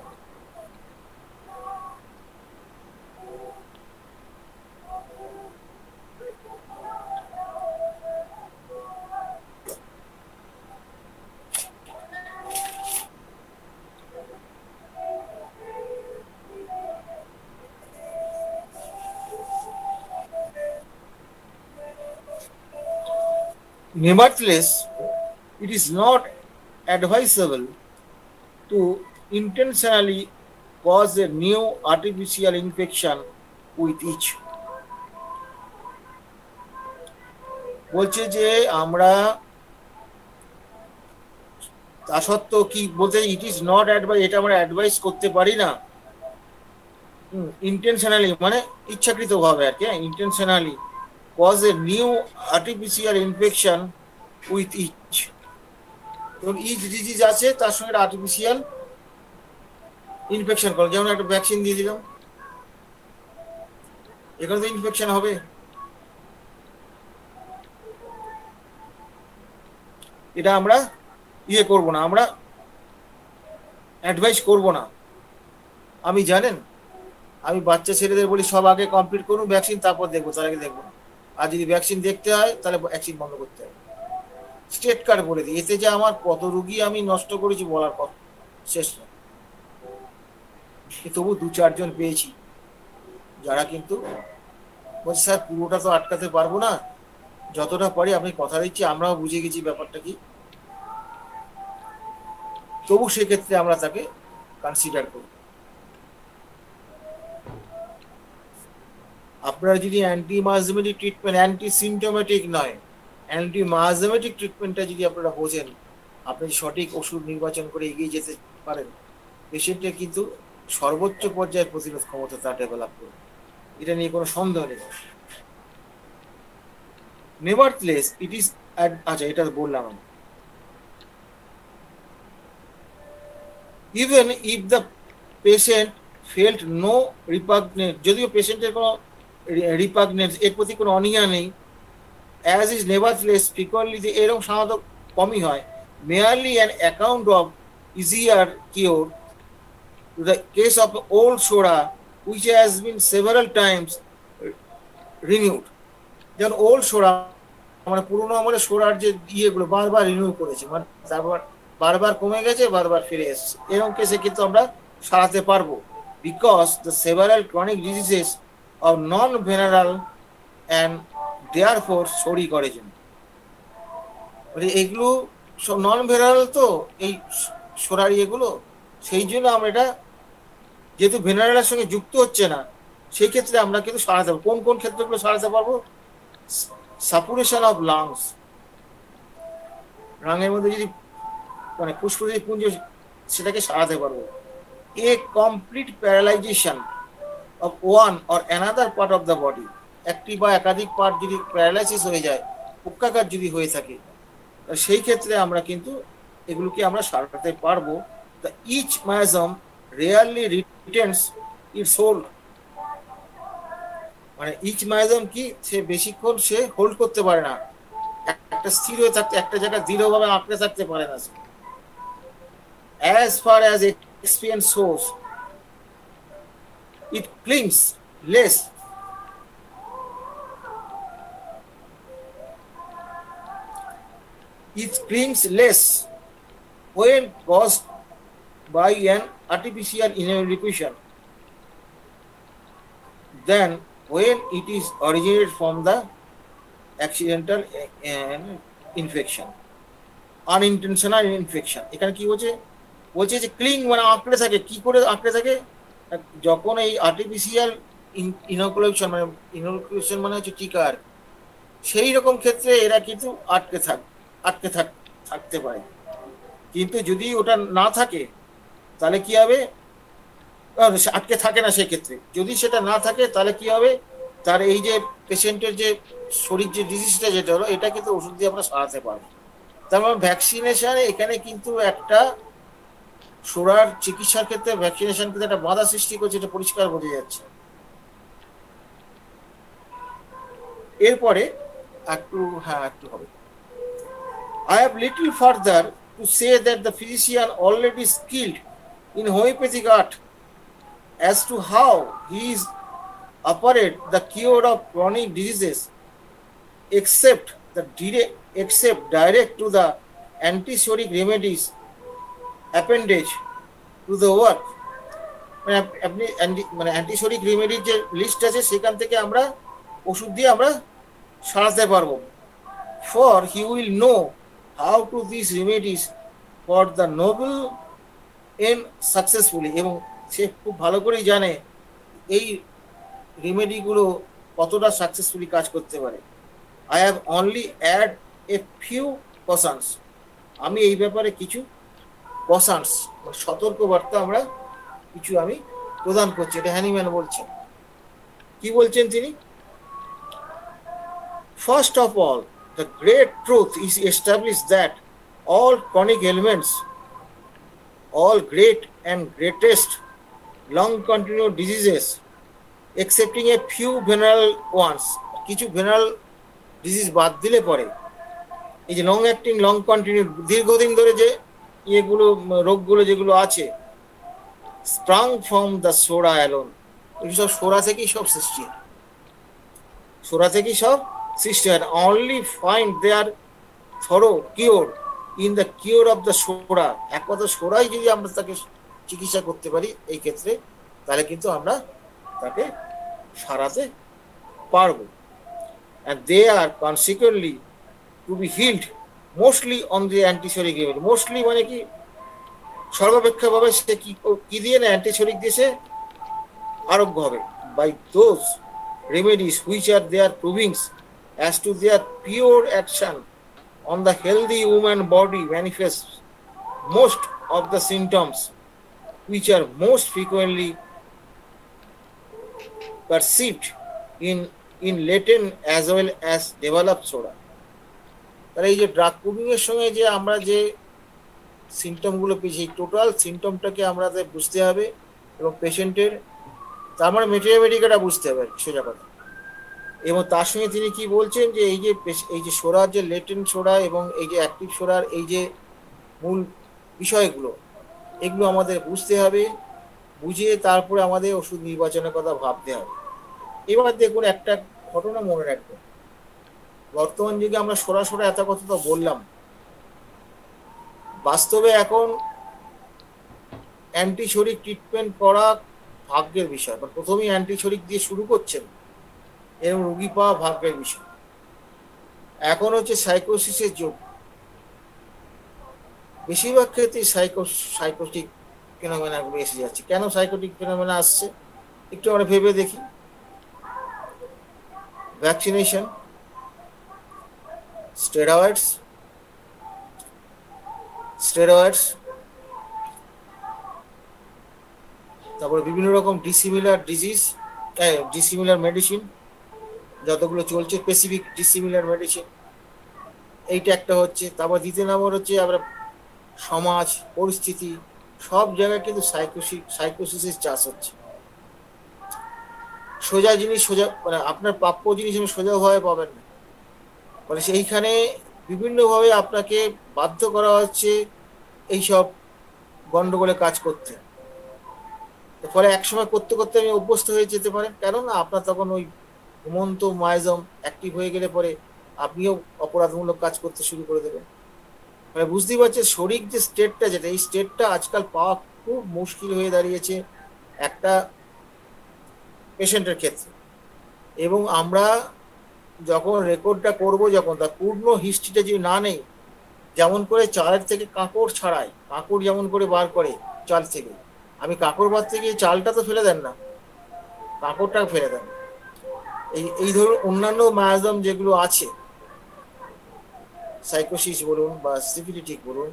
nevertheless it is not advisable to intentionally cause a new artificial infection with each। বলছে যে আমরা তা সত্ত্বেও কি বলতে, ইট ইজ নট অ্যাডভাইস, এটা আমরা অ্যাডভাইস করতে পারি না ইন্টেনশনালি, মানে ইচ্ছাকৃতভাবে আর কি, intentionally cause a new artificial infection with each. এবং ইচ ডিজিজ আছে তার সঙ্গে একটা আর্টিফিশিয়াল ইনফেকশন করে, যেমন একটা ভ্যাকসিন দিয়ে দিলাম, এখানে তো ইনফেকশন হবে। এটা আমরা ইয়ে করবো না, আমরা অ্যাডভাইস করবো না। আমি জানেন আমি বাচ্চা ছেলেদের বলি সব আগে কমপ্লিট করুন ভ্যাকসিন, তারপর দেখবো, তার আগে দেখবো না। আর যদি ভ্যাকসিন দেখতে হয় তাহলে ভ্যাকসিন বন্ধ করতে হবে, স্টেট কার্ড বলে দিই। এতে যে আমার কত রুগী আমি নষ্ট করেছি বলার কথা শেষ না। তবু 2-4 জন পেয়েছি যারা কিন্তু বলছে স্যার পুরোটা তো আটকাতে পারবো না, যতটা পারি আপনি কথা দিচ্ছি, আমরাও বুঝে গেছি ব্যাপারটা কি, তবু সেক্ষেত্রে আমরা তাকে কনসিডার করি। আপনারা যদি অ্যান্টিমায়াজমেটিক ট্রিটমেন্ট, অ্যান্টি সিমটোমেটিক নয়, অ্যান্টিমায়াজমেটিক ট্রিটমেন্টটা যদি আপনারা বোঝেন, আপনি সঠিক ওষুধ নির্বাচন করে এগিয়ে যেতে পারেন, পেশেন্টের কিন্তু সর্বোচ্চ পর্যায়ের প্রতিরোধ ক্ষমতা তা ডেভেলপ করবে, এটা নিয়ে কোনো সন্দেহ নেই। নেভারথলেস ইট ইজ, আচ্ছা এটা বললাম আমি, even if the patient felt no repugnance, যদিও পেশেন্টের কোনো রিপাগনেন্স, এর প্রতি কোনো অনীহা নেই, অ্যাজ ইজ নেভারথলেস ফ্রিকোয়েন্টলি, যে এরকম সাধারণত কমই হয়, merely an account of easier cure to the case of old soda which has been several Times renewed. যেমন ওল্ড সোডা মানে পুরোনো আমলে সোডার যে ইয়েগুলো বারবার রিনিউ করেছে, মানে তারপর বারবার কমে গেছে, বারবার ফিরে এসছে, এরকম কেসে কিন্তু আমরা সারাতে পারবো, because the several chronic diseases of non venereal and therefore sorry করে জন্য, এগুলো সব নন ভেনারাল, তো এই সোরার ইয়েগুলো, সেই জন্য আমরা এটা যেহেতু ভেনারেলের সঙ্গে যুক্ত হচ্ছে না, সেই ক্ষেত্রে আমরা কিন্তু সারাতে পারবো। কোন কোন ক্ষেত্রগুলো সারাতে পারবো? সাপুরেশন অফ লাংস, রাঙের মধ্যে যদি মানে পুষ্পপুঞ্জ, সেটাকে সারাতে পারবো। a complete paralyzation of one or another part of the body, একটি বা একাধিক পার্ট যদি প্যারালাইসিস হয়ে যায়, পক্ষাঘাত যদি হয়ে থাকে, সেই ক্ষেত্রে আমরা কিন্তু এগুলোকে আমরা সারাতে পারবো। The each miasm rarely retains its hold, মানে ইচ মায়াজম কি, সে বেশিক্ষণ সে হোল্ড করতে পারে না, একটা স্থির হয়ে থাকতে, একটা জায়গায় দৃঢ়ভাবে আঁকড়ে থাকতে পারে না। As far as experience shows, it clings less when caused by an artificial inhibition than when it is originated from the accidental infection, unintentional infection। এখানে কি বলছে, বলছে যে ক্লিং মানে আঁকড়ে থাকে। কি করে আঁকড়ে থাকে? যখন এই আর্টিফিশিয়াল ইনোকুলেশন, মানে ইনোকুলেশন মানে হচ্ছে টিকা, আর সেই রকম ক্ষেত্রে এরা কিন্তু থাকতে পারে। কিন্তু যদি ওটা না থাকে তাহলে কি হবে, আটকে থাকে না। সেক্ষেত্রে যদি সেটা না থাকে তাহলে কি হবে, তার এই যে পেশেন্টের যে শরীর যে ডিজিজটা যেটা হলো, এটা কিন্তু ওষুধ দিয়ে আমরা সারাতে পারবো। তার মানে ভ্যাকসিনেশন এখানে কিন্তু একটা সোরার চিকিৎসার ক্ষেত্রে ভ্যাকসিনেশন কিন্তু একটা বাধা সৃষ্টি করছে, এটা পরিষ্কার বোঝা যাচ্ছে। এরপরে একটু হবে। I have little further to say that the physician already skilled in homeopathic art as to how he is operate the cure of chronic diseases, except direct to the antisoric remedies appendage to the work। মানে আপনি অ্যান্টিসোরিক রেমেডির যে লিস্ট আছে সেখান থেকে আমরা ওষুধ দিয়ে আমরা সারাতে পারবো। For he will know how to these remedies for the noble end successfully, এবং সে খুব ভালো করেই জানে এই রেমেডিগুলো কতটা সাকসেসফুলি কাজ করতে পারে। I have only add a few cautions, আমি এই ব্যাপারে কিছু কসান্স, সতর্ক বার্তা আমরা কিছু আমি প্রদান করছি। এটা হ্যানিম্যান বলছেন। কি বলছেন তিনি? First of all, the great truth is established that all chronic ailments, all great and greatest long continued diseases, excepting a few venereal ones, কিছু ভেনারেল ডিজিজ বাদ দিলে পরে, এই যে লং অ্যাক্টিং লং কন্টিনিউ দীর্ঘদিন ধরে যে এগুলো রোগগুলো যেগুলো আছে, স্প্রাং ফ্রম দ্য সোরা অ্যালোন, সব সোরা থেকেই সব সৃষ্টি, সোরা থেকেই সব সৃষ্টি হয়। Only find they are thorough cure in the cure of the psora. একমাত্র সোরাই যদি আমরা তাকে চিকিৎসা করতে পারি এই ক্ষেত্রে, তাহলে কিন্তু আমরা তাকে সারাতে পারবো। And they are consequently to be healed mostly on the antisoric remedy. Mostly মানে কি, সর্বাপেক্ষাভাবে সে কি দিয়ে না, অ্যান্টিসোরিক দিয়ে সে আরোগ্য হবে। By those remedies which are their provings as to their pure action on the healthy human body manifests most of the symptoms which are most frequently perceived in latent as well as developed soda। তাহলে এই যে ড্রাগ প্রুভিং এর সঙ্গে যে আমরা যে সিমটমগুলো পেয়েছি, এই টোটাল সিমটমটাকে আমাদের বুঝতে হবে এবং পেশেন্টের তার মানে মেটেরিয়ামেটিকাটা বুঝতে হবে সোজা কথা। এবং তার সঙ্গে তিনি কি বলছেন যে এই যে সোরার যে লেটেন্ট সোরা এবং এই যে অ্যাক্টিভ সোরার এই যে মূল বিষয়গুলো, এগুলো আমাদের বুঝতে হবে, বুঝিয়ে তারপরে আমাদের ওষুধ নির্বাচনের কথা ভাবতে হবে। এবার দেখুন একটা ঘটনা মনে রাখবেন, বর্তমান যুগে আমরা সোরা এত কথা তো বললাম, বাস্তবে এখন অ্যান্টিসোরিক ট্রিটমেন্ট করা ভাগ্যের বিষয়। প্রথমেই অ্যান্টিসোরিক দিয়ে শুরু করছেন এবং রোগী পাওয়া ভাগ্যের বিষয়। এখন হচ্ছে সাইকোসিসের যুগ, বেশিরভাগ ক্ষেত্রে সাইকোটিক ফেনোমেনাগুলো এসে যাচ্ছে। কেন সাইকোটিক ফেনোমেনা আসছে একটু আমরা ভেবে দেখি। ভ্যাকসিনেশন, স্টেরয়েডস, তারপরে বিভিন্ন রকম ডিসিমিলার ডিজিজ, ডিসিমিলার মেডিসিন যতগুলো চলছে, স্পেসিফিক ডিসিমিলার মেডিসিন, এইটা একটা হচ্ছে। তারপর দ্বিতীয় নম্বর হচ্ছে আমরা সমাজ পরিস্থিতি, সব জায়গায় কিন্তু সাইকোসিসের চাষ হচ্ছে। সোজা জিনিস সোজা মানে আপনার প্রাপ্য জিনিস আমি সোজাভাবে পাবেন না, মানে সেইখানে বিভিন্নভাবে আপনাকে বাধ্য করা হচ্ছে এইসব গন্ডগোলে কাজ করতে। ফলে একসময় করতে করতে আমি অভ্যস্ত হয়ে যেতে পারেন, কেননা আপনার তখন ওই ঘুমন্ত মায়াজম অ্যাক্টিভ হয়ে গেলে পরে আপনিও অপরাধমূলক কাজ করতে শুরু করে দেবেন। মানে বুঝতেই পারছেন শরীর যে স্টেটটা, যেটা এই স্টেটটা আজকাল পাওয়া খুব মুশকিল হয়ে দাঁড়িয়েছে একটা পেশেন্টের ক্ষেত্রে। এবং আমরা যখন রেকর্ডটা করব, যখন তার পূর্ণ হিস্ট্রিটা যদি না নেই, যেমন করে চালের থেকে কাঁকড় ছাড়াই, কাঁকড় যেমন করে বার করে চাল থেকে, আমি কাঁকড় বার থেকে চালটা তো ফেলে দেন না, কাঁকড়টা ফেলে দেন। এই ধরুন অন্যান্য মায়াজম যেগুলো আছে, সাইকোসিস বলুন বা সিফিলিটিক বলুন,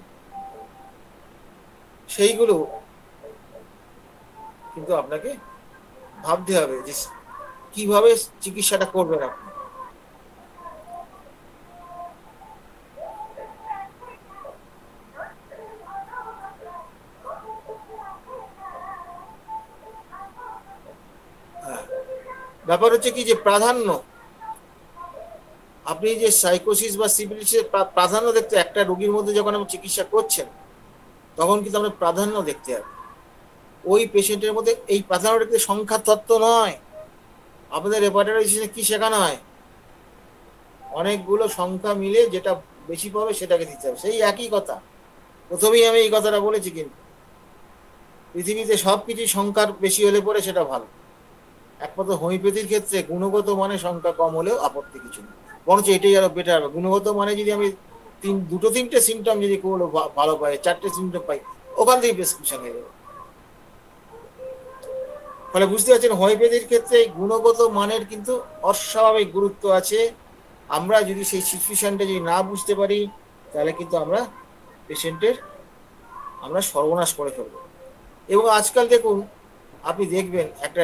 সেইগুলো কিন্তু আপনাকে ভাবতে হবে যে কিভাবে চিকিৎসাটা করবেন আপনি। হ্যাঁ, ব্যাপার হচ্ছে কি যে প্রাধান্য, আপনি যে সাইকোসিস বা সিফিলিটিসের প্রাধান্য দেখতে, একটা রোগীর মধ্যে যখন আপনি চিকিৎসা করছেন তখন কিন্তু আপনার প্রাধান্য দেখতে হবে। ওই পেশেন্টের মধ্যে এই প্রাধান্যটা কিন্তু সংখ্যার তত্ত্ব নয়। আপনাদের রেপার্টারাইজেশনে কি শেখানো হয়, অনেকগুলো সংখ্যা মিলে যেটা বেশি পাবে সেটাকে দিতে হবে, সেই একই কথা। প্রথমেই আমি এই কথাটা বলেছি, কিন্তু পৃথিবীতে সবকিছু সংখ্যার বেশি হলে পরে সেটা ভালো। একমাত্র হোমিওপ্যাথির ক্ষেত্রে গুণগত মানে সংখ্যা কম হলেও আপত্তি কিছু নেই, বরঞ্চ এটাই আরো বেটার হবে। গুণগত মানে যদি আমি দুটো তিনটে সিমটম যদি কোনো ভালো পাই, চারটে সিমটম পাই, ওখান থেকে প্রেসক্রিপশন হয়ে যাবে। ফলে বুঝতে পারছেন হোমিওপ্যাথির ক্ষেত্রে গুণগত মানের কিন্তু অস্বাভাবিক গুরুত্ব আছে। আমরা যদি সেই সিচুয়েশনটা যদি না বুঝতে পারি, তাহলে কিন্তু আমরা পেশেন্টের আমরা সর্বনাশ করে ফেলবো। এবং আজকাল দেখুন, আপনি দেখবেন একটা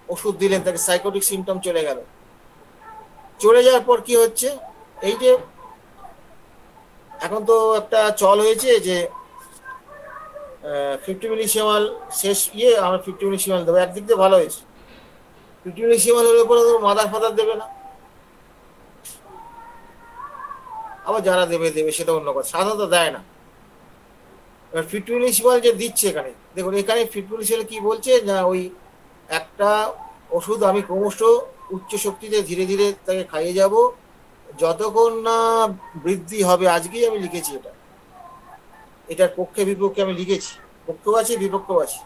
ওষুধ দিলেন, তাকে সাইকোটিক সিমটম চলে গেল, চলে যাওয়ার পর কি হচ্ছে, এই যে এখন তো একটা চল হয়েছে যে 50 মিলিসিমাল শেষ আমরা 50 মিলিসিমাল দেবো, একদিক দিয়ে ভালো হয়েছে। 50 মিলিসিমাল হলে পরে মাদার ফাদার দেবে না, আবার যারা দেবে দেবে সেটা অন্য কথা, সাধারণত দেয় না। এবার 50 মিলিসিমাল যে দিচ্ছে এখানে, দেখুন এখানে 50 মিলিসিমাল কি বলছে, না ওই একটা ওষুধ আমি ক্রমশ উচ্চ শক্তিতে ধীরে ধীরে তাকে খাইয়ে যাব, যতক্ষণ না বৃদ্ধি হবে। আজকেই আমি লিখেছি এটা, এটার পক্ষে বিপক্ষে আমি লিখেছি, পক্ষেও আছি বিপক্ষেও আছি।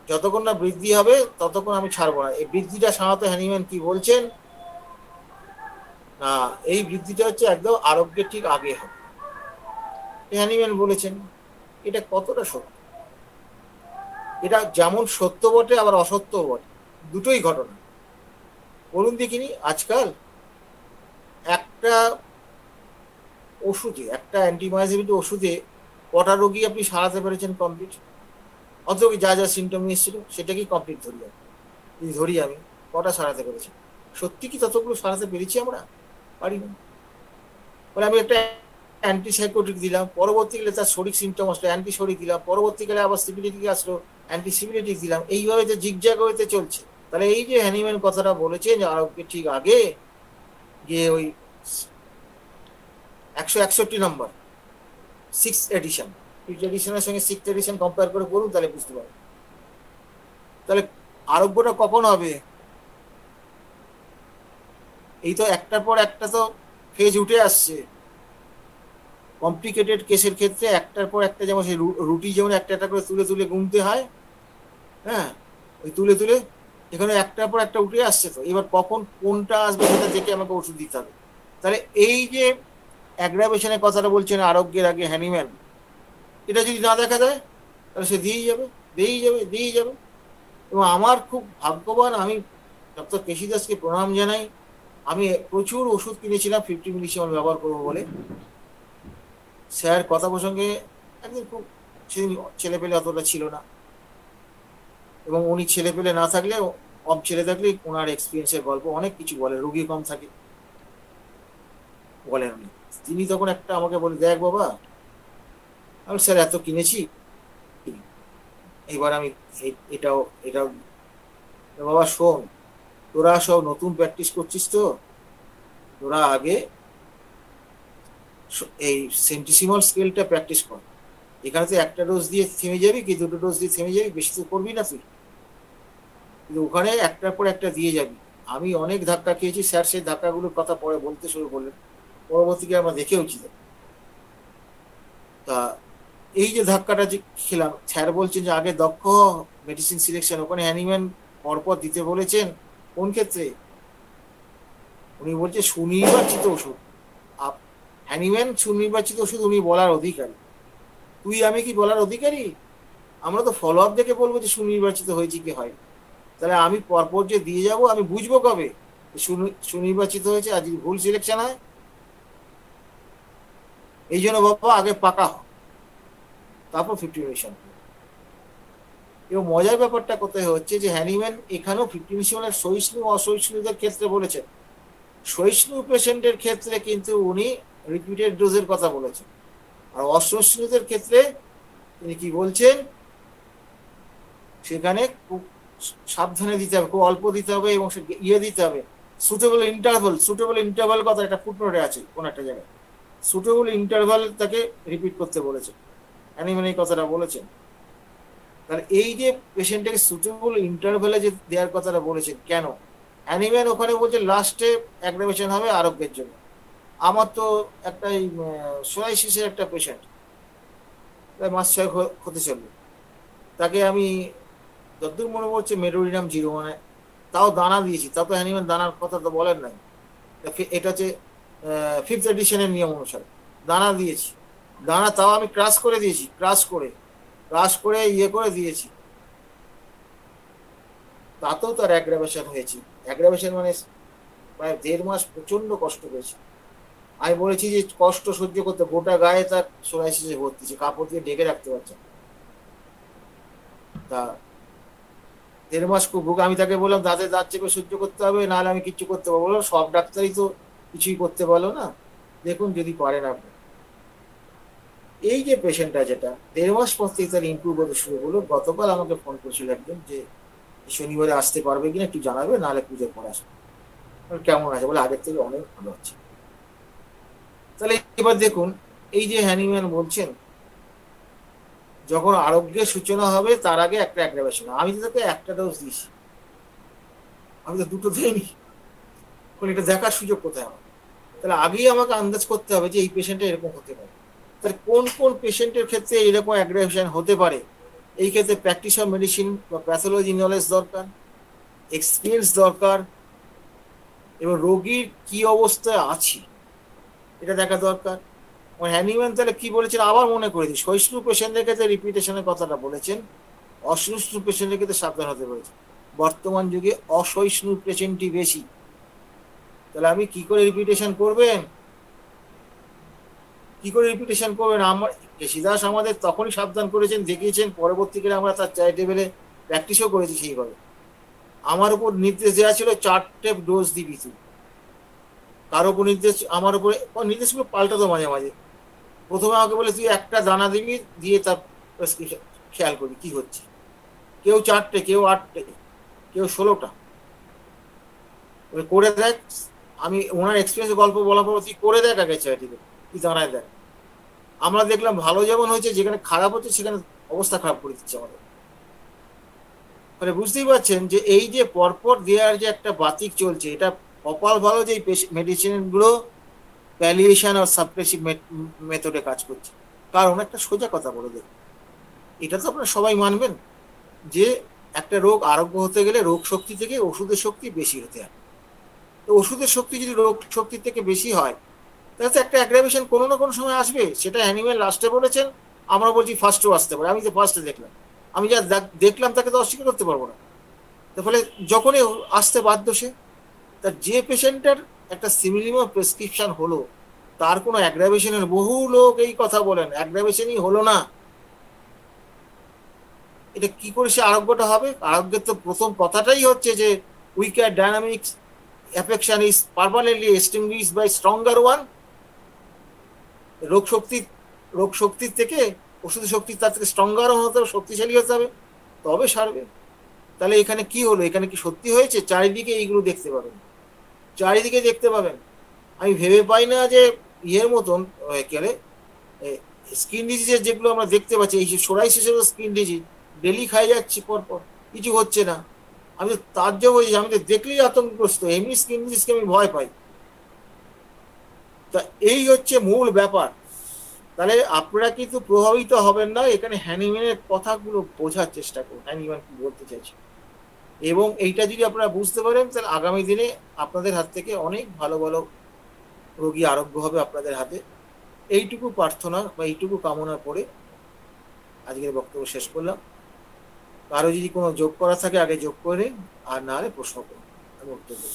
যতক্ষণ না বৃদ্ধি হবে ততক্ষণ আমি ছাড়বো না। এই বৃদ্ধিটা সাধারণত হ্যানিম্যান কি বলছেন, না এই বৃদ্ধিটা হচ্ছে একদম আরোগ্যের ঠিক আগে হবে, হ্যানিম্যান বলেছেন। এটা কতটা সত্য? এটা যেমন সত্য বটে আবার অসত্য বটে, দুটোই ঘটনা। বলুন দেখিনি, আজকাল একটা ওষুধে, একটা অ্যান্টিমায়োসিস ওষুধে কটা রোগী আপনি সারাতে পেরেছেন কমপ্লিট? অথচ যা যা সিমটম এসেছিল সেটাকেই কমপ্লিট ধরি আমি, যদি ধরি আমি কটা সারাতে পেরেছি? সত্যি কি ততগুলো সারাতে পেরেছি আমরা? পারি না। বলে আমি একটা অ্যান্টিসাইকোটিক দিলাম, পরবর্তীকালে তার শরিক সিমটম আসলো, অ্যান্টিশরিক দিলাম, পরবর্তীকালে আবার সিপিলিটিক আসলো, অ্যান্টিসিপিলিটিক দিলাম, এইভাবে যে জিগজ্যাগ হইতে চলছে। তাহলে এই যে হ্যানিম্যান কথাটা বলেছে যে আরোগ্যের ঠিক আগে গিয়ে ওই 161 নম্বর 6th এডিশন, 5th এডিশনের সঙ্গে 6th এডিশন কম্পেয়ার করে পড়ুন, তাহলে বুঝতে পারবেন। তাহলে আরোগ্যটা কখন হবে? এই তো একটার পর একটা তো ফেজ উঠে আসছে। কমপ্লিকেটেড কেসের ক্ষেত্রে একটার পর একটা, যেমন সেই রুটি যেমন একটা একটা করে তুলে তুলে গুনতে হয়, হ্যাঁ, ওই তুলে তুলে এখানে একটার পর একটা উঠে আসছে। তো এবার কখন কোনটা আসবে সেটা দেখে আমাকে ওষুধ দিতে হবে। তাহলে এই যে অ্যাগ্রাভেশনের কথাটা বলছেন আরোগ্যের আগে হ্যানিম্যান, এটা যদি না দেখা যায় তাহলে সে দিয়েই যাবে, দিয়েই যাবে, দিয়েই যাবে। এবং আমার খুব ভাগ্যবান, আমি ডক্টর কেশি দাসকে প্রণাম জানাই, আমি প্রচুর ওষুধ কিনেছিলাম 50 মিলিসিমাল ব্যবহার করবো বলে। স্যার কথা প্রসঙ্গে একদিন খুব সেদিন ছেলে পেলে অতটা ছিল না, এবং উনি ছেলে পেলে না থাকলে, কম ছেলে থাকলে ওনার এক্সপিরিয়েন্সের গল্প অনেক কিছু বলে, রুগী কম থাকে বলেন উনি। তিনি তখন একটা আমাকে বলে, দেখ বাবা, আমি স্যার এত কিনেছি, এবার আমি এটাও এটাও বাবা শোন, তোরা সব নতুন প্র্যাকটিস করছিস তো, তোরা আগে এই সেন্টিসিমাল স্কেলটা প্র্যাকটিস কর। এখানে তো একটা ডোজ দিয়ে থেমে যাবি কি দুটো ডোজ দিয়ে থেমে যাবি, বেশি তো করবি না তুই, কিন্তু ওখানে একটার পর একটা দিয়ে যাবি। আমি অনেক ধাক্কা খেয়েছি, স্যার সেই ধাক্কাগুলোর কথা পরে বলতে শুরু করলেন, পরবর্তীকে আমরা দেখেওছি। তা এই যে ধাক্কাটা যে খেলাম, স্যার বলছেন যে আগে দক্ষ মেডিসিন সিলেকশন, ওখানে অ্যানিম্যান পরপর দিতে বলেছেন। কোন ক্ষেত্রে? উনি বলছে সুনির্বাচিত ওষুধ, হ্যানিম্যান সুনির্বাচিত ওষুধ উনি বলার অধিকারী। তুই আমি কি বলার অধিকারী? আমরা তো ফলো আপ দেখে বলবো যে সুনির্বাচিত হয়েছে কি হয়। তাহলে আমি পরপর যে দিয়ে যাব, আমি বুঝবো কবে সুনির্বাচিত হয়েছে আর যদি ভুল সিলেকশন হয়? এই জন্য বাবা আগে পাকা হয়, তারপর 50 মিশন। এবং মজার ব্যাপারটা কোথায় হচ্ছে যে হ্যানিম্যান এখানেও 50 মিশনের সহিষ্ণু অসহিষ্ণুদের ক্ষেত্রে বলেছেন। সহিষ্ণু পেশেন্টের ক্ষেত্রে কিন্তু উনি রিপিটেড ডোজের কথা বলেছেন, আর অসহিষ্ণুদের ক্ষেত্রে তিনি কি বলছেন, সেখানে খুব সাবধানে দিতে হবে, খুব অল্প দিতে হবে এবং দিতে হবে সুটেবল ইন্টারভাল কথা একটা ফুটনোটে আছে কোন একটা জায়গায়, সুটেবল ইন্টারভাল তাকে রিপিট করতে বলেছে, অ্যানিম্যান এই কথাটা বলেছেন। তাহলে এই যে পেশেন্টটাকে সুটেবল ইন্টারভ্যালে যে দেওয়ার কথাটা বলেছেন, কেন? অ্যানিম্যান ওখানে বলছে লাস্টে অ্যাগ্রাভেশন হবে আরোগ্যের জন্য। আমার তো একটা সোরাইসিসের একটা পেশেন্ট, প্রায় মাস 6 হতে চলবে, তাকে আমি যতদূর মনে পড়ছে মেডোরিনাম 0 তাও দানা দিয়েছি, তাও তো অ্যানিম্যান দানার কথা তো বলেন নাই। এটা হচ্ছে 5th এডিশনের নিয়ম অনুসারে দানা দিয়েছি, দানা তাও আমি ক্রাশ করে দিয়েছি, ক্রাশ করে করে দিয়েছি, তাতেও তার অ্যাগ্রাভেশন হয়েছে। অ্যাগ্রাভেশন মানে প্রায় 1.5 মাস প্রচন্ড কষ্ট পেয়েছে। আমি বলেছি যে কষ্ট সহ্য করতে, গোটা গায়ে তার সোরাইসিসে ভর্তিছে, কাপড় দিয়ে ঢেকে রাখতে পারছে। তা 1.5 মাস খুব ভুগ, আমি তাকে বললাম দাঁতে দাঁত চেপে সহ্য করতে হবে, নাহলে আমি কিচ্ছু করতে পারবো। বললাম সব ডাক্তারই তো কিছুই করতে পারলো না, দেখুন যদি পারেন আপনি। এই যে পেশেন্টটা যেটা 1.5 মাস পর থেকে তার ইমপ্রুভ হতে শুরু করলো, গতকাল আমাকে ফোন করেছিল একজন যে শনিবারে আসতে পারবে কিনা একটু জানাবে, নাহলে পুজোর পর আসবে। কেমন আছে? বলে আগের থেকে অনেক ভালো আছে। তাহলে এবার দেখুন, এই যে হ্যানিম্যান বলছেন যখন আরোগ্যের সূচনা হবে তার আগে একটা অ্যাগ্রাভেশন। আমি তো তাকে একটা ডোজ দিয়েছি, আমি তো দুটো দিইনি, এটা দেখার সুযোগ কোথায় আমার? তাহলে আগেই আমাকে আন্দাজ করতে হবে যে এই পেশেন্টটা এরকম হতে পারে। তাহলে কোন কোন পেশেন্টের ক্ষেত্রে এরকম অ্যাগ্রাভেশন হতে পারে? এই ক্ষেত্রে প্র্যাকটিস অফ মেডিসিন বা প্যাথোলজি নলেজ দরকার, এক্সপিরিয়েন্স দরকার, এবং রোগীর কি অবস্থায় আছে এটা দেখা দরকার। হ্যানিম্যান তাহলে কি বলেছেন আবার মনে করে দিই, সহিষ্ণু পেশেন্টের ক্ষেত্রে রিপিটেশনের কথাটা বলেছেন, অসহিষ্ণু পেশেন্টের ক্ষেত্রে সাবধান হতে বলেছেন। বর্তমান যুগে অসহিষ্ণু পেশেন্টই বেশি, তাহলে আমি কি করে রিপিটেশন করবেন? আমার কেশিদাস আমাদের তখনই সাবধান করেছেন, দেখিয়েছেন, পরবর্তীকালে আমরা তার চ্যারিটেবলে প্র্যাকটিসও করেছি সেইভাবে। আমার উপর নির্দেশ দেওয়া ছিল 4টে ডোজ দিবি তুই, কার উপর নির্দেশ? আমার উপরে নির্দেশগুলো পাল্টাতো মাঝে মাঝে। প্রথমে আমাকে বলে তুই একটা দানা দিবি, দিয়ে তার প্রেসক্রিপশন খেয়াল করবি কি হচ্ছে। কেউ 4টে, কেউ 8টে, কেউ 16টা করে দেখ। আমি ওনার এক্সপিরিয়েন্স গল্প বলার পর তুই করে দেখ আগে চ্যারিটিতে, তুই দাঁড়ায় দেখ। আমরা দেখলাম ভালো যেমন হয়েছে, যেখানে খারাপ হচ্ছে সেখানে অবস্থা খারাপ করে দিচ্ছে আমাদের। মানে বুঝতেই পারছেন যে এই যে পরপর দেওয়ার যে একটা বাতিক চলছে, এটা কপাল ভালো যে এই মেডিসিন গুলো প্যালিয়েশন আর সাপ্রেসিভ মেথডে কাজ করছে। কারণ একটা সোজা কথা বলে দেখ, এটা তো আপনারা সবাই মানবেন যে একটা রোগ আরোগ্য হতে গেলে রোগ শক্তি থেকে ওষুধের শক্তি বেশি হতে হয়। তো ওষুধের শক্তি যদি রোগ শক্তির থেকে বেশি হয়, তাহলে তো একটা অ্যাগ্রাভেশন কোনো না কোনো সময় আসবে। সেটা অ্যানিম্যাল লাস্টে বলেছেন, আমরা বলছি ফার্স্টেও আসতে পারে। আমি তো ফার্স্টে দেখলাম, আমি যা দেখলাম তাকে তো অস্বীকার করতে পারবো না। তার ফলে যখনই আসতে বাধ্য সে, তার যে পেশেন্টের একটা সিমিলিমার প্রেসক্রিপশন হলো তার কোনো অ্যাগ্রাভেশনের, বহু লোক এই কথা বলেন অ্যাগ্রাভেশনই হলো না, এটা কি করে সে আরোগ্যটা হবে? আরোগ্যের তো প্রথম কথাটাই হচ্ছে যে weaker dynamics affection is permanently extinguished by stronger one. রোগ শক্তি রোগ শক্তির থেকে ওষুধ শক্তি তার থেকে স্ট্রঙ্গার হতে হবে, শক্তিশালী হতে হবে, তবে সারবে। তাহলে এখানে কি হলো? এখানে কি সত্যি হয়েছে? চারিদিকে এইগুলো দেখতে পাবেন, চারিদিকে দেখতে পাবেন। আমি ভেবে পাই না যে ইয়ের মতন কেলে স্কিন ডিজিজের যেগুলো আমরা দেখতে পাচ্ছি, এই যে সোরাইসিসেরও স্কিন ডিজিজ ডেলি খাই যাচ্ছি পরপর, কিছু হচ্ছে না। আমি তো তাজ্জব হয়েছি, আমি তো দেখলেই আতঙ্কগ্রস্ত, এমনি স্কিন ডিজিজকে আমি ভয় পাই। তা এই হচ্ছে মূল ব্যাপার। তাহলে আপনারা কিন্তু প্রভাবিত হবেন না, এখানে হ্যানিম্যানের কথাগুলো বোঝার চেষ্টা করুন, হ্যানিম্যান কি বলতে চাইছে। এবং এইটা যদি আপনারা বুঝতে পারেন, তাহলে আগামী দিনে আপনাদের হাত থেকে অনেক ভালো ভালো রোগী আরোগ্য হবে আপনাদের হাতে। এইটুকু প্রার্থনা বা এইটুকু কামনা করে আজকের বক্তব্য শেষ করলাম। কারো যদি কোনো যোগ করা থাকে আগে যোগ করে নিন, আর না হলে প্রশ্ন করুন, আমি উত্তর দেব।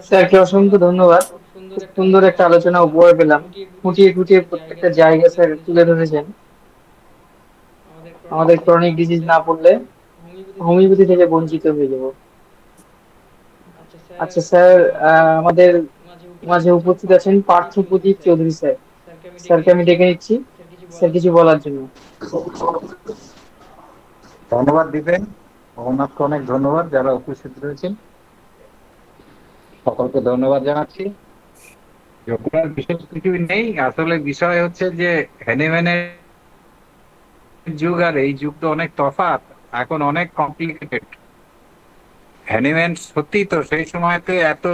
স্যারকে অসংখ্য ধন্যবাদ। খুব সুন্দর একটা আলোচনা উপহার পেলাম। খুঁটিয়ে খুঁটিয়ে প্রত্যেকটা জায়গা স্যার তুলে ধরেছেন। আমাদের ক্রনিক ডিজিজ না পড়লে হোমিওপ্যাথি থেকে বঞ্চিত হয়ে যাব। আচ্ছা স্যার, আমাদের মাঝে উপস্থিত আছেন পার্থ প্রদীপ চৌধুরী স্যার। স্যারকে আমি ডেকে নিচ্ছি, স্যার কিছু বলার জন্য। ধন্যবাদ দিবেন, মোহাম্মদকে অনেক ধন্যবাদ যারা উপস্থিত রয়েছেন, সকলকে ধন্যবাদ জানাচ্ছি। যোগদান বিশেষ কিছুই নেই, আসলে বিষয় হচ্ছে যে হ্যানিম্যানের যুগ আর এই যুগ তো অনেক তফাৎ, এখন অনেক কমপ্লিকেটেড। হ্যানিম্যান সত্যি তো সেই সময়তে এত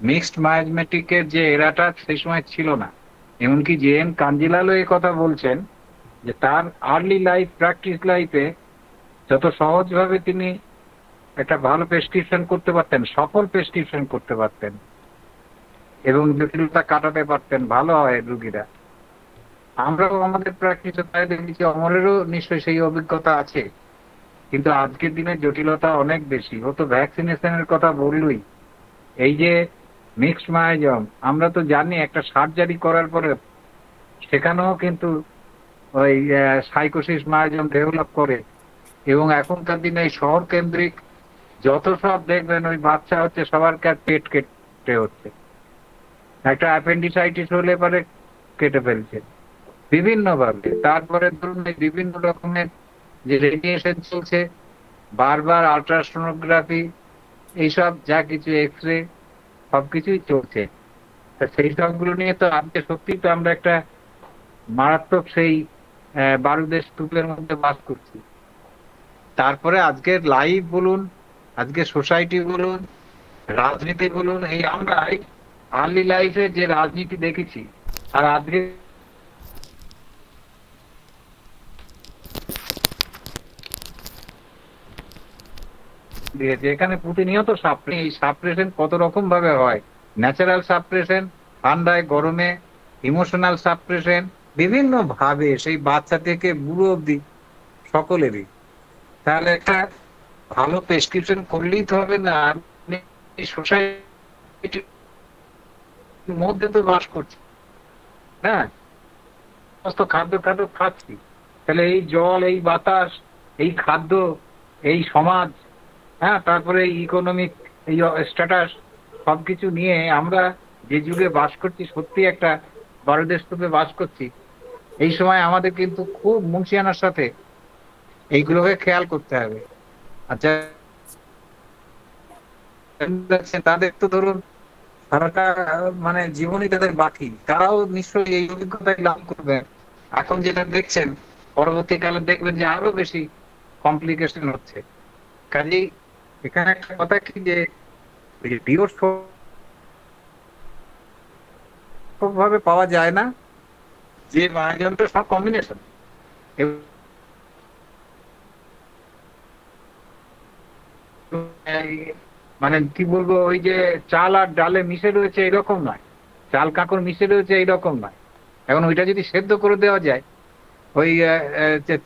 মিক্সড মায়াজমেটিকের যে এরাটা সেই সময় ছিল না। এমনকি জে এম কাঞ্জিলালও এই কথা বলছেন যে তার আর্লি লাইফ প্র্যাকটিস লাইফে যত সহজভাবে তিনি একটা ভালো প্রেসক্রিপশন করতে পারতেন, সফল প্রেসক্রিপশন করতে পারতেন এবং জটিলতা কাটাতে পারতেন, ভালো হয় রুগীরা। আমরাও আমাদের প্র্যাকটিসে তাই দেখেছি, অমরেরও নিশ্চয়ই সেই অভিজ্ঞতা আছে। কিন্তু আজকের দিনে জটিলতা অনেক বেশি। ও তো ভ্যাকসিনেশনের কথা বললই, এই যে মিক্সড মায়াজম, আমরা তো জানি একটা সার্জারি করার পরে সেখানেও কিন্তু ওই সাইকোসিস মায়াজম ডেভেলপ করে। এবং এখনকার দিনে এই শহর কেন্দ্রিক যত সব দেখবেন ওই বাচ্চা হচ্ছে সবার পেট কেটে হচ্ছে, একটা অ্যাপেন্ডিসাইটিস হলে পরে কেটে ফেলছে বিভিন্ন ভাবে। তারপরে ধরুন এই বিভিন্ন রকমের যে রেডিয়েশন চলছে, বারবার আলট্রাসোনোগ্রাফি, এইসব যা কিছু এক্স রে সবকিছুই চলছে। সেই সবগুলো নিয়ে তো আজকে সত্যি তো আমরা একটা মারাত্মক সেই বারুদের স্তূপের মধ্যে বাস করছি। তারপরে আজকের লাইফ বলুন, আজকে সোসাইটি বলুন, রাজনীতি বলুন, এই আমরা আর্লি লাইফে যে রাজনীতি দেখেছি আর আজকে দিয়েছে, এখানে প্রতিনিয়ত এই সাপ্রেশন কত রকম ভাবে হয়। ন্যাচারাল সাপ্রেশন, ঠান্ডায় গরমে, ইমোশনাল সাপ্রেশন, বিভিন্ন ভাবে সেই বাচ্চা থেকে বুড়ো অব্দি সকলেরই। তাহলে একটা ভালো প্রেসক্রিপশন করলেই তো হবে না, সোসাইটির মধ্যে তো বাস করছি না, সমস্ত খাদ্য খাদ্য খাচ্ছি। তাহলে এই জল, এই বাতাস, এই খাদ্য, এই সমাজ, হ্যাঁ, তারপরে ইকোনমিক এই স্ট্যাটাস, সবকিছু নিয়ে আমরা যে যুগে বাস করছি, সত্যি একটা বারুদের স্তূপে বাস করছি। এই সময় আমাদের কিন্তু খুব মুন্সিয়ানার সাথে এইগুলোকে খেয়াল করতে হবে। আচ্ছা, তাদের তো ধরুন সারাটা মানে জীবনই তাদের বাকি, তারাও নিশ্চয়ই এই অভিজ্ঞতায় লাভ করবেন। এখন যেটা দেখছেন পরবর্তীকালে দেখবেন যে আরো বেশি কমপ্লিকেশন হচ্ছে। কাজেই এখানে একটা কথা কি যে পিওর ভাবে পাওয়া যায় না, যে মায়াজনটা সব কম্বিনেশন। মানে কি বলবো, ওই যে চাল আর ডালে মিশে রয়েছে এরকম নয়, চাল কাঁকড় মিশে রয়েছে এইরকম নয়। এখন ওইটা যদি সেদ্ধ করে দেওয়া যায়, ওই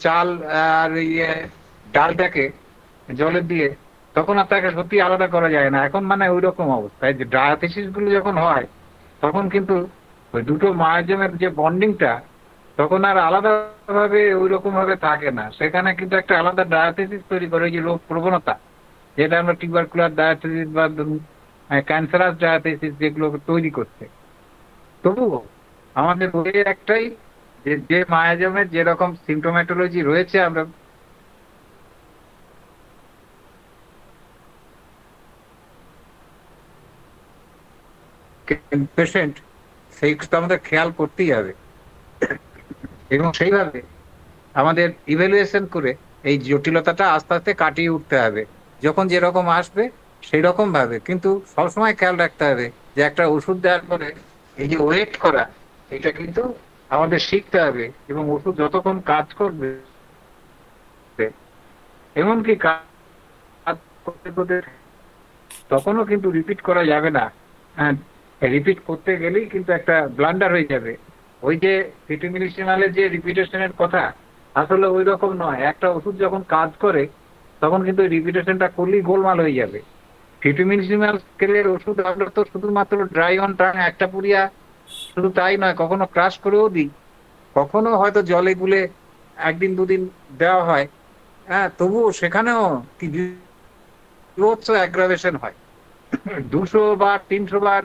চাল আর ডালটাকে জলে দিয়ে, তখন আর তাকে সত্যি আলাদা করা যায় না। এখন মানে ওই রকম অবস্থায় যে ডায়াথিসিস গুলো যখন হয়, তখন কিন্তু ওই দুটো মায়াজমের যে বন্ডিংটা তখন আর আলাদা ভাবে ওই রকম ভাবে থাকে না, সেখানে কিন্তু একটা আলাদা ডায়াথেসিস তৈরি করে, ওই যে রোগ প্রবণতা, যেটা আমরা টিউবারকুলার ডায়াথেসিস বা ক্যান্সারাস ডায়াথেসিস যেগুলো তৈরি করছে। তবুও আমাদের ওই একটাই, যে যে মায়াজমের যেরকম সিমটোম্যাটোলজি রয়েছে, আমরা পেশেন্ট সেইটা আমাদের খেয়াল করতেই হবে, এবং সেইভাবে আমাদের ইভ্যালুয়েশন করে এই জটিলতাটা আস্তে আস্তে কাটিয়ে উঠতে হবে। যখন যেরকম আসবে সেই রকম ভাবে, কিন্তু সবসময় খেয়াল রাখতে হবে যে একটা ওষুধ দেওয়ার পরে এই যে ওয়েট করা, এটা কিন্তু আমাদের শিখতে হবে, এবং ওষুধ যতক্ষণ কাজ করবে, এমনকি কাজ করতে করতে তখনও কিন্তু রিপিট করা যাবে না। হ্যাঁ, রিপিট করতে গেলেই কিন্তু একটা ব্লান্ডার হয়ে যাবে। ওই যে ফিটিমিলিসিমালের যে রিপিটেশনের কথা, আসলে ওই রকম নয়। একটা ওষুধ যখন কাজ করে তখন কিন্তু রিপিটেশনটা করলেই গোলমাল হয়ে যাবে। ফিটিমিলিসিমাল স্কেলের ওষুধ আমরা তো শুধুমাত্র ড্রাই অন টাং একটা পুরিয়া, শুধু তাই নয়, কখনো ক্রাশ করেও দিই, কখনো হয়তো জলে গুলে একদিন দুদিন দেওয়া হয়। হ্যাঁ, তবুও সেখানেও কি বিভৎস অ্যাগ্রাভেশন হয়। 200 বার 300 বার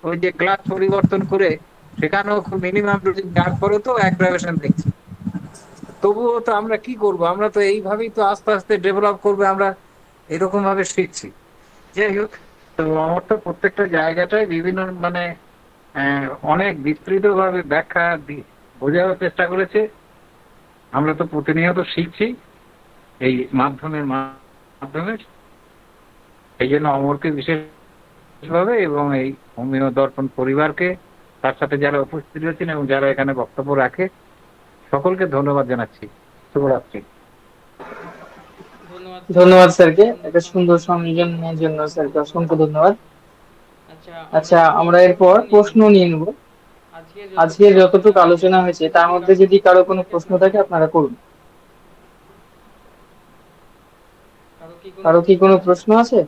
ওই যে গ্লাস পরিবর্তন করে সেখানেও মিনিমাম ডোজ দেওয়ার পরে তো অ্যাগ্রাভেশন দেখছি। তবুও তো আমরা কি করব, আমরা তো এইভাবেই তো আস্তে আস্তে ডেভেলপ করবে, আমরা এরকম ভাবে শিখছি। যাই হোক, তো আমার তো প্রত্যেকটা জায়গাটায় বিভিন্ন মানে অনেক বিস্তৃত ভাবে ব্যাখ্যা বোঝানোর চেষ্টা করেছে। আমরা তো প্রতিনিয়ত শিখছি এই মাধ্যমে। এই জন্য অমরকে বিশেষভাবে এবং এই হোমিও দর্পণ পরিবারকে, তার সাথে যারা উপস্থিত রয়েছেন এবং যারা এখানে বক্তব্য রাখে, সকলকে ধন্যবাদ জানাচ্ছি। শুভরাত্রি। ধন্যবাদ স্যারকে একটা সুন্দর সংযোজনের জন্য, স্যারকে অসংখ্য ধন্যবাদ। আচ্ছা, আমরা এরপর প্রশ্ন নিয়ে নেব। আজকে যতটুকু আলোচনা হয়েছে তার মধ্যে যদি কারো কোনো প্রশ্ন থাকে আপনারা করুন। কারো কি কোনো প্রশ্ন আছে?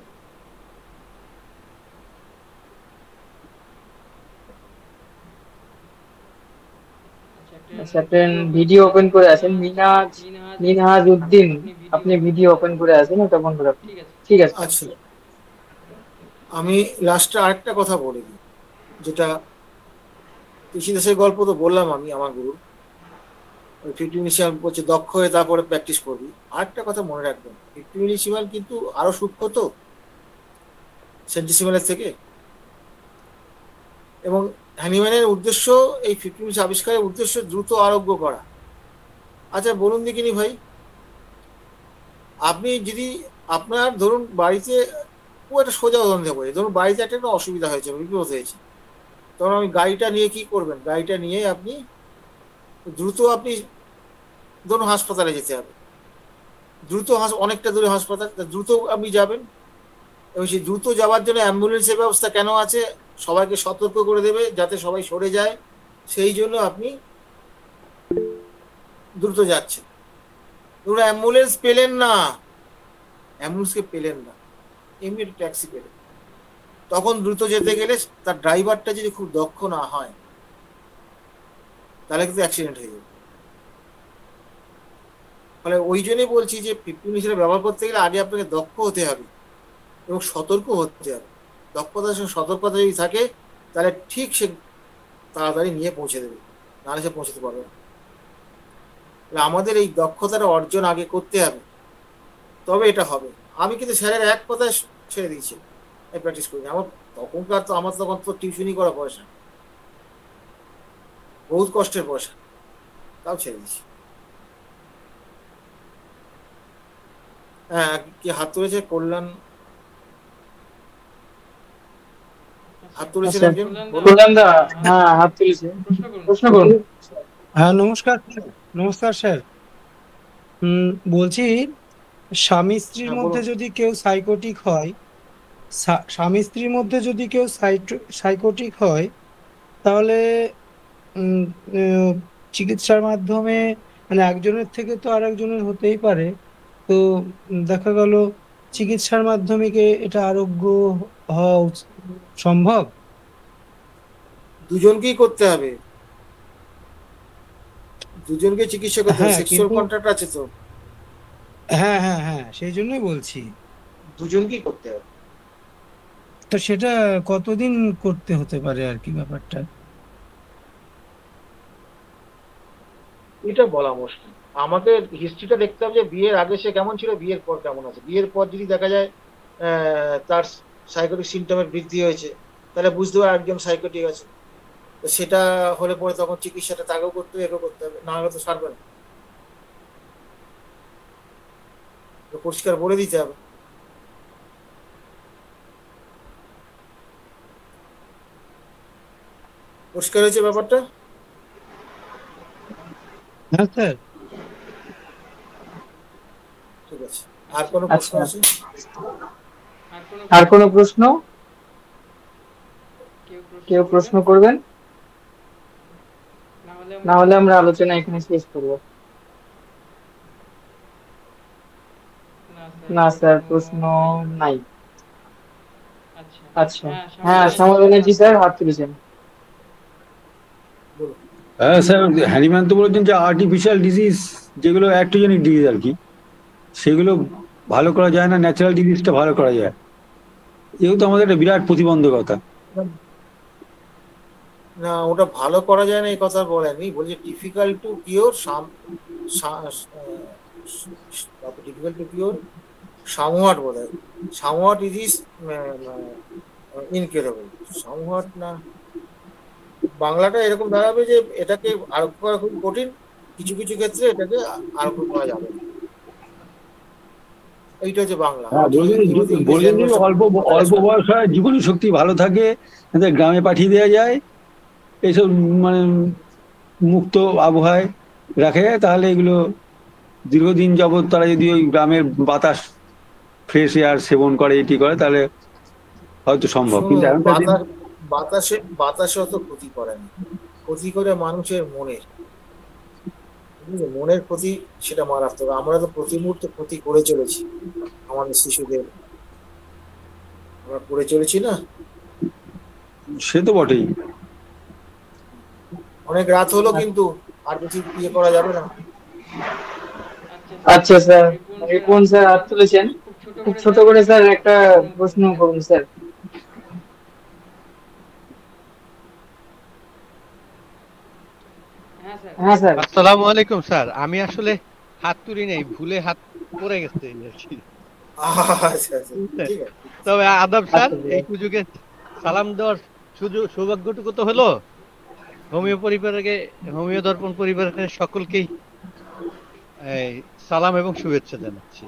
আচ্ছা, আপনি ভিডিও ওপেন করে আছেন, মিনহাজ উদ্দিন, আপনি ভিডিও ওপেন করে আছেন, ওটা বন্ধ রাখুন। ঠিক আছে। আচ্ছা, আমি লাস্টে আরেকটা কথা বলে দিই, যেটা কৃষিদাসের গল্প তো বললাম আমি আমার গুরু, ওই ফিফটিমিলিসিমাল বলছে দক্ষ হয়ে তারপরে প্র্যাকটিস করবি। আরেকটা কথা মনে রাখবেন, ফিফটিমিলিসিমাল কিন্তু আরো সূক্ষ্ম তো সেন্টিসিমালের থেকে, এবং হ্যানিম্যানের উদ্দেশ্য, এই ফিফটিমিলিসিমাল আবিষ্কারের উদ্দেশ্য দ্রুত আরোগ্য করা। আচ্ছা বলুন দেখিনি ভাই, আপনি যদি আপনার ধরুন বাড়িতে, ও একটা সোজা উদাহরণ দেবো, ধরুন বাড়িতে একটা অসুবিধা হয়েছে, বিপদ হয়েছে, তখন আমি গাড়িটা নিয়ে কি করবেন? গাড়িটা নিয়ে আপনি দ্রুত, আপনি ধরুন হাসপাতালে যেতে হবে, দ্রুত অনেকটা দূরে হাসপাতাল, দ্রুত আপনি যাবেন, এবং সেই দ্রুত যাওয়ার জন্য অ্যাম্বুলেন্সের ব্যবস্থা কেন আছে? সবাইকে সতর্ক করে দেবে যাতে সবাই সরে যায়, সেই জন্য আপনি দ্রুত যাচ্ছেন। ধরুন অ্যাম্বুলেন্স পেলেন না, অ্যাম্বুলেন্সকে পেলেন না, এমনি ট্যাক্সি পেলেন, তখন দ্রুত যেতে গেলে তার ড্রাইভারটা যদি খুব দক্ষ না হয় তাহলে কিন্তু অ্যাক্সিডেন্ট হয়ে যাবে। ফলে ওই জন্যই বলছি যে ফিফটিমিলিসিমাল ব্যবহার করতে গেলে আগে আপনাকে দক্ষ হতে হবে এবং সতর্ক হতে হবে। দক্ষতার সঙ্গে সতর্কতা যদি থাকে তাহলে ঠিক সে তাড়াতাড়ি নিয়ে পৌঁছে দেবে, নাহলে সে পৌঁছতে পারবে না। আমাদের এই দক্ষতাটা অর্জন আগে করতে হবে, তবে এটা হবে। আমি কিন্তু স্যারের এক কথায় ছেড়ে দিয়েছি, আমি প্র্যাকটিস করি। আমার তখনকার তো, আমার তখন তো টিউশনই করা পয়সা, বহুত কষ্টের পয়সা, তাও ছেড়ে দিয়েছি। হ্যাঁ, কি হাত তুলেছে? কল্যাণ হাত তুলেছেন একজন, কল্যাণ দা, হ্যাঁ হাত তুলেছে, প্রশ্ন করুন। হ্যাঁ নমস্কার, নমস্কার স্যার। বলছি স্বামী স্ত্রীর হ্যাঁ মধ্যে বলুন। যদি কেউ সাইকোটিক হয়, স্বামী স্ত্রীর মধ্যে যদি কেউ সাইকোটিক হয়, তাহলে উম, আহ, চিকিৎসার মাধ্যমে, মানে একজনের থেকে তো আরেকজনের হতেই পারে, তো দেখা গেল চিকিৎসার মাধ্যমে কি এটা আরোগ্য হওয়া সম্ভব? দুজনকেই করতে হবে, দুজনকে চিকিৎসা করতে হবে, হ্যাঁ সেক্সুয়াল কিন্তু কন্ট্রাক্ট আছে তো, হ্যাঁ হ্যাঁ হ্যাঁ সেই জন্যই বলছি। দুজনকেই করতে হবে। তো সেটা কতদিন করতে হতে পারে আর কি ব্যাপারটা? এটা বলা মুশকিল। আমাকে হিস্ট্রিটা দেখতে হবে যে বিয়ের আগে সে কেমন ছিল, বিয়ের পর কেমন আছে। বিয়ের পর যদি দেখা যায় তার সাইকোটিক সিমটমের বৃদ্ধি হয়েছে, তাহলে বুঝতে হবে একজন সাইকোটিক আছে। তো সেটা হলে পরে তখন চিকিৎসাটা তাকেও করতে হবে, একেও করতে হবে, না হলে তো সারবে না। তো পরিষ্কার বলে দিতে হবে। পরিষ্কার হয়েছে ব্যাপারটা? হ্যাঁ স্যার। ঠিক আছে, আর কোনো প্রশ্ন আচ্ছা, আছে? আর কোনো প্রশ্ন? কেউ প্রশ্ন করবেন? না হলে আমরা আলোচনা এখানে শেষ করব। না স্যার, প্রশ্ন নাই। আচ্ছা, হ্যাঁ, শ্যামল ব্যানার্জি স্যার হাত তুলেছেন। বলুন। হ্যাঁ স্যার, হ্যানিম্যান তো বলেছেন যে আর্টিফিশিয়াল ডিজিজ যেগুলো অ্যাক্টোজেনিক ডিজিজ আর কি, সেগুলো ভালো করা যায় না, ন্যাচারাল ডিজিজটা ভালো করা যায়। যেহেতু আমাদের একটা বিরাট প্রতিবন্ধকতা। না, ওটা ভালো করা যায় না এই কথা বলেনি, বলছি difficult to cure, difficult to cure somewhat বোধ হয়, সামহাট ইজ ইনকিউরেবল, সামহাট না, বাংলাটা এরকম দাঁড়াবে যে এটাকে আরোগ্য করা খুব কঠিন, কিছু কিছু ক্ষেত্রে এটাকে আরোগ্য করা যাবে না। এইটা হচ্ছে বাংলা। হ্যাঁ, বললেন যে অল্প অল্প বয়স হয়, জীবনী শক্তি ভালো থাকে, এদের গ্রামে পাঠিয়ে দেওয়া যায়, এইসব মানে মুক্ত আবহাওয়ায় রাখা যায়, তাহলে এগুলো দীর্ঘদিন যাবৎ তারা যদি ওই গ্রামের বাতাস, ফ্রেশ এয়ার সেবন করে, এটি করে, তাহলে হয়তো সম্ভব। কিন্তু এখনকার দিনে বাতাসে বাতাসে অত ক্ষতি করে না, ক্ষতি করে মানুষের মনের, মনের ক্ষতি, সেটা মারাত্মক। আমরা তো প্রতি মুহূর্তে ক্ষতি করে চলেছি আমাদের শিশুদের, আমরা করে চলেছি না। সে তো বটেই। অনেক রাত হলো, কিন্তু আর বেশি ইয়ে করা যাবে না। আচ্ছা স্যার, রিপন স্যার হাত তুলেছেন। খুব ছোট করে স্যার একটা প্রশ্ন করুন স্যার। হ্যাঁ স্যার। আসসালামু আলাইকুম স্যার, আমি আসলে হাত তুলি নেই, ভুলে হাত পড়ে গেছে এই আর কি। আচ্ছা আচ্ছা, ঠিক আছে। তবে আদাব স্যার, আচ্ছা, এই সুযোগে সালাম দেওয়ার সৌভাগ্যটুকু তো হলো। হোমিও দর্পণ পরিবারের সকলকেই এই সালাম এবং শুভেচ্ছা জানাচ্ছি।